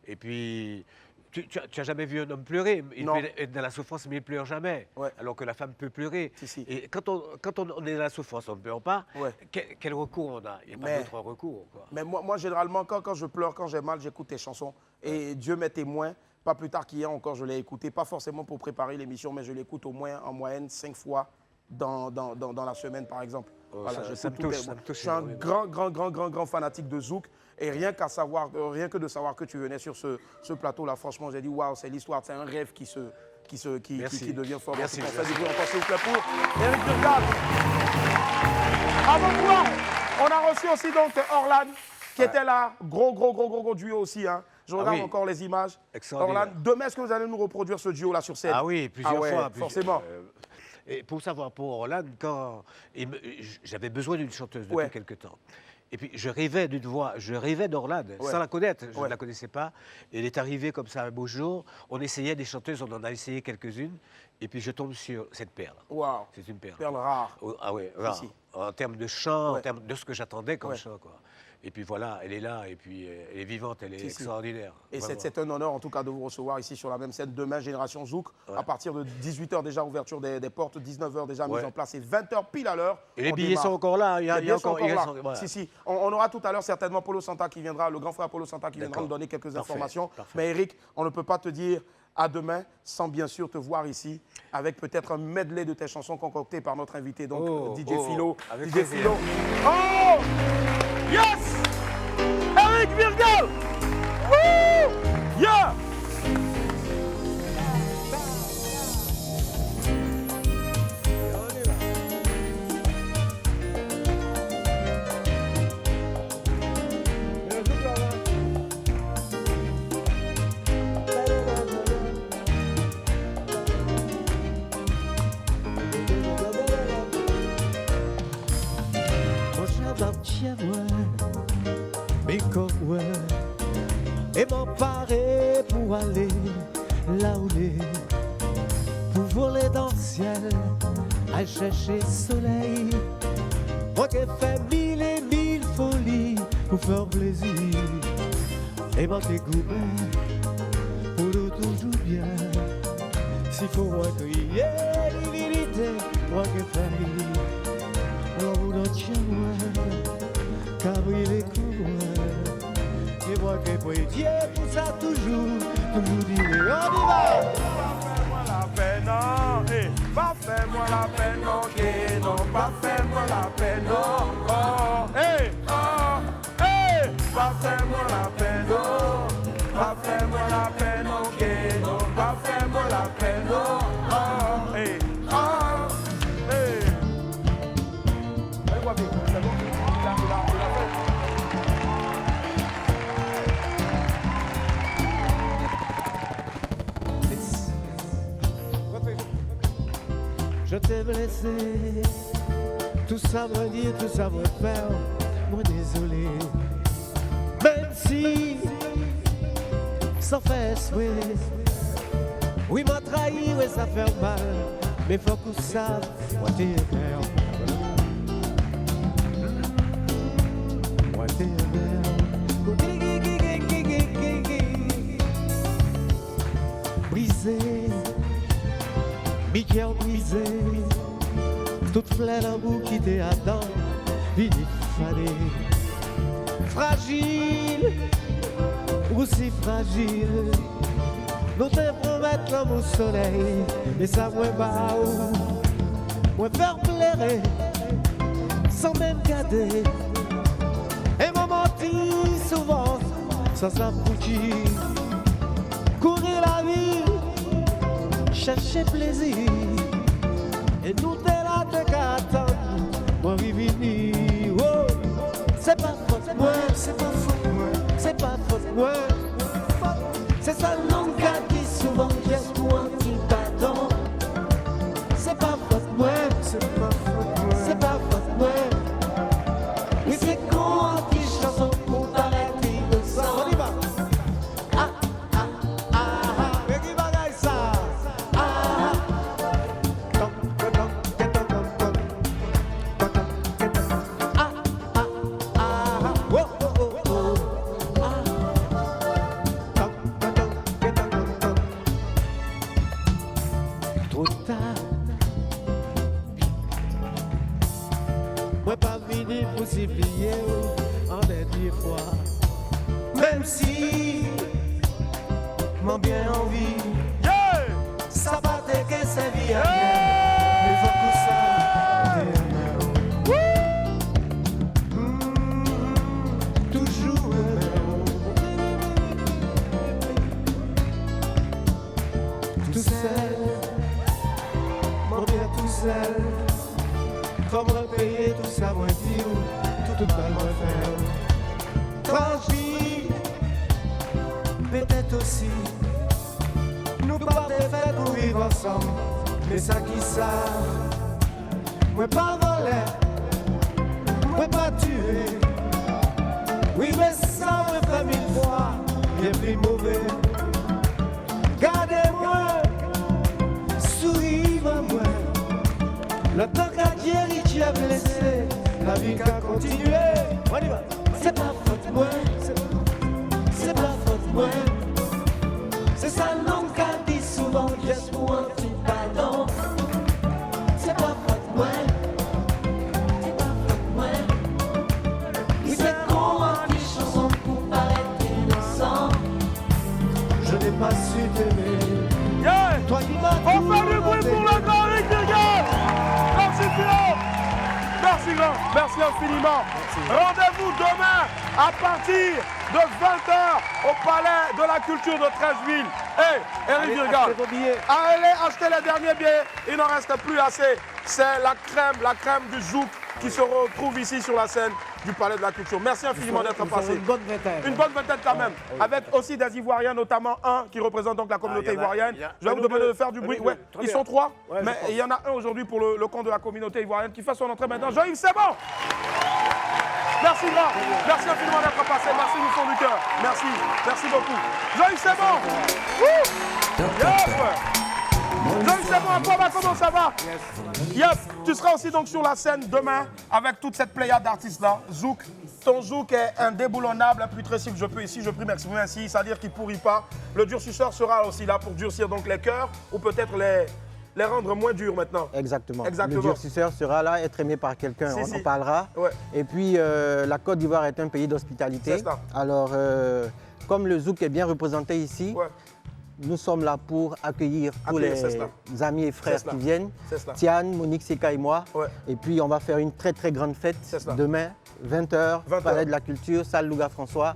Et puis... Tu n'as jamais vu un homme pleurer, il peut être dans la souffrance, mais il ne pleure jamais, alors que la femme peut pleurer. Et quand on est dans la souffrance, on ne pleure pas, quel recours on a? Il n'y a pas d'autre recours. Quoi. Mais moi, généralement, quand je pleure, quand j'ai mal, j'écoute tes chansons. Et Dieu m'est témoin, pas plus tard qu'hier encore, je l'ai écouté, pas forcément pour préparer l'émission, mais je l'écoute au moins en moyenne 5 fois dans la semaine, par exemple. Voilà, ça me touche. Je suis un grand fanatique de Zouk. Et rien que de savoir que tu venais sur ce plateau-là, franchement, j'ai dit, waouh, c'est l'histoire, c'est un rêve qui devient fort. Merci. On fait du bruit encore, s'il vous plaît, pour Eric Burgal. Avant toi, on a reçu aussi donc Orlan, qui était là, gros duo aussi. Hein. Je regarde encore les images. Orlan, demain, est-ce que vous allez nous reproduire ce duo-là sur scène? Ah oui, plusieurs fois. Forcément. Et pour savoir, pour Orlan, j'avais besoin d'une chanteuse depuis quelque temps. Et puis, je rêvais d'une voix, je rêvais d'Orlan, sans la connaître, je ne la connaissais pas. Et elle est arrivée comme ça un beau jour, on essayait des chanteuses, on en a essayé quelques-unes, et puis je tombe sur cette perle. Waouh. C'est une perle. Perle rare. Ah oui, rare. En termes de chant, en termes de ce que j'attendais comme chant, quoi. Et puis voilà, elle est là, et puis elle est vivante, elle est extraordinaire. Et c'est un honneur en tout cas de vous recevoir ici sur la même scène demain, Génération Zouk, à partir de 18h déjà, ouverture des portes, 19h déjà mise en place et 20h pile à l'heure. Et les billets sont encore là, il y a encore là. Voilà. Si. On aura tout à l'heure certainement Polo Santa qui viendra, le grand frère Polo Santa qui viendra nous donner quelques informations. Mais Eric, on ne peut pas te dire à demain sans bien sûr te voir ici avec peut-être un medley de tes chansons concoctées par notre invité, donc DJ Philo. DJ Philo. Oh! Yes! Eric Burgal! Woo! Yeah! Et m'emparer pour aller là où les pour voler dans le ciel à chercher soleil. Moi qui fais mille et mille folies pour faire plaisir et m'en dégoûter pour le toujours bien. S'il faut moi crier divinité, moi qui fais on vous donne chez moi car il est cool. Et moi qui prie Dieu pour ça toujours dire on y va. Pas fais-moi la peine, non, pas fais-moi la peine, non, non, pas fais-moi la peine, non, pas fais-moi la peine, non, pas fais-moi la peine, non, pas fais-moi la peine, non, Je t'ai blessé, tout ça me dire, tout ça me faire, moi désolé. Même si, ça fait souhait, oui m'a trahi, oui ça fait mal, mais faut que ça, moi t'es mère. Moi t'es mère. Brisé. Mickey brisé, toute fleur d'amour qui t'est Adam, il fallait fragile, aussi fragile. Nous te promettons l'amour soleil, mais ça moi bas, moi faire pleurer, sans même garder. Et m'a menti souvent, sans s'approcher, courir la vie. Chercher plaisir et nous t'es là te qu'attendre moi vivini oh c'est pas faute moi c'est pas faute moi c'est pas faute moi c'est ça non qu'a dit souvent qu'est-ce moi qui t'attend c'est pas faute moi c'est pas faute moi c'est pas faute moi Oui, c'est con, anti-chanson pour paraître innocent. On y va. Ah, ah, ah, ah. Mais qui bagaille ça? Ah, ah. Tom, tom, tom, tom, tom, tom. Tom, tom, tom, tom. Ah, ah, ah, ah. Oh, oh, oh, oh. Ah. Tom, tom, tom, tom, tom, tom. Trop tard. Moi pas fini pour s'y plier en dernière fois. Même si m'en bien envie, ça va te que c'est bien. Il faut que ça toujours tout seul, m'en bien tout seul. Comment payer tout ça, moi dire, tout pas moi faire. Tant pis, peut-être aussi, nous pas des fêtes pour vivre ensemble. Mais ça qui ça, moi pas voler, moi pas tuer. Oui, mais ça me fait 1000 fois, bien plus mauvais. Gardez-moi, souriez-moi. Le temps qu'a guéri, tu as blessé, la vie qu'a continué. On y va. C'est pas faute moi, c'est pas faute moi. C'est ça l'homme qu'a dit souvent, juste pour un petit pardon. C'est pas faute moi, c'est pas faute moi. Oui, c'est con, anti-chanson pour paraître innocent. Je n'ai pas su t'aimer. Yeah. Toi qui m'as on fait du bruit pour le grand Rick Virgal. Merci Philo. Merci grand. Merci infiniment. Rendez-vous demain à partir de 20h au Palais de la Culture de Treichville. Hey, Eric Virgal, allez acheter les derniers billets. Il n'en reste plus assez. C'est la crème du zouk qui se retrouve ici sur la scène du Palais de la Culture. Merci infiniment d'être passé. Une bonne vingtaine. Une bonne vingtaine quand même. Avec aussi des Ivoiriens, notamment un qui représente donc la communauté ivoirienne. Je vais vous demander de faire du bruit. Ouais, ils sont 3, mais il y en a un aujourd'hui pour le compte de la communauté ivoirienne qui fait son entrée maintenant. Jean-Yves, c'est bon. Merci grand. Merci infiniment d'être passé. Merci du fond du cœur. Merci. Merci beaucoup. Jean-Yves, c'est bon. Jean-Yves, c'est bon. Papa, comment ça va? Yes. Tu seras aussi donc sur la scène demain avec toute cette pléiade d'artistes-là. Zouk. Ton zouk est indéboulonnable, imputrescible. Je peux ici, je prie m'exprimer ainsi, c'est-à-dire qu'il ne pourrit pas. Le durcisseur sera aussi là pour durcir donc les cœurs ou peut-être les rendre moins durs maintenant. Exactement. Le durcisseur sera là, être aimé par quelqu'un, on en parlera. Ouais. Et puis, la Côte d'Ivoire est un pays d'hospitalité. Alors, comme le zouk est bien représenté ici, nous sommes là pour accueillir tous les amis et frères qui viennent. Tiane, Monique, Seka et moi. Et puis, on va faire une très très grande fête demain, 20h, Palais de la Culture, salle Louga François.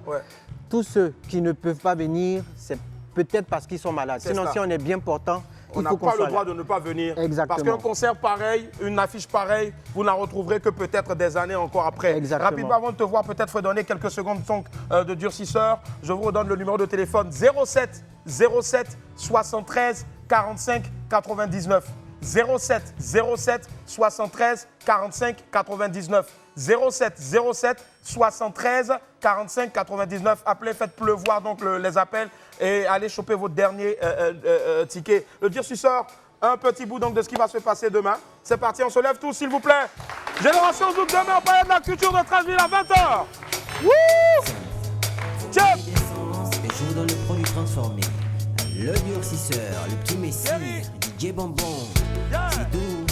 Tous ceux qui ne peuvent pas venir, c'est peut-être parce qu'ils sont malades. Sinon, si on est bien portant, on n'a pas le droit de ne pas venir. Exactement. Parce qu'un concert pareil, une affiche pareille, vous n'en retrouverez que peut-être des années encore après. Exactement. Rapidement, avant de te voir, peut-être redonner quelques secondes de durcisseur, je vous redonne le numéro de téléphone 07 07 73 45 99. 07 07 73 45 99. 07 07 73 45 99. Appelez, faites pleuvoir donc les appels et allez choper votre dernier ticket. Le durcisseur, un petit bout donc de ce qui va se passer demain. C'est parti, on se lève tous s'il vous plaît. Génération Zouk demain au Palais de la Culture de Treichville à 20h. Wouh! Tiens! Et joue dans le produit transformé. Le durcisseur, le petit messie, DJ Bonbon, c'est doux.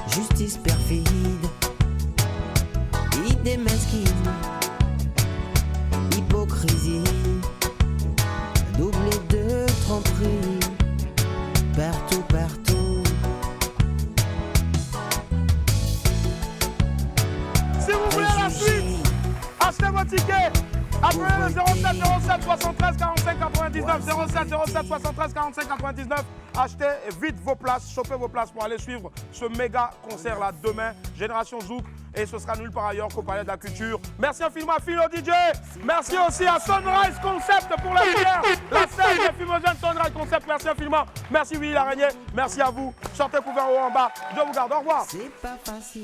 Justice perfide, idée mesquine, hypocrisie, doublé de tromperie, partout, partout. Si vous voulez la suite, tickets. Appelez le 07 07 73 45 99. 07 07 73 45 99. Achetez vite vos places, chopez vos places pour aller suivre ce méga concert là demain. Génération Zouk. Et ce sera nulle part ailleurs qu'au Palais de la Culture. Merci infiniment à Philo DJ. Merci aussi à Sunrise Concept pour la lumière. La scène des fumogènes Sunrise Concept. Merci infiniment. Merci Willy l'Araignée. Merci à vous. Sortez couvert haut en bas. Je vous garde. Au revoir. C'est pas facile.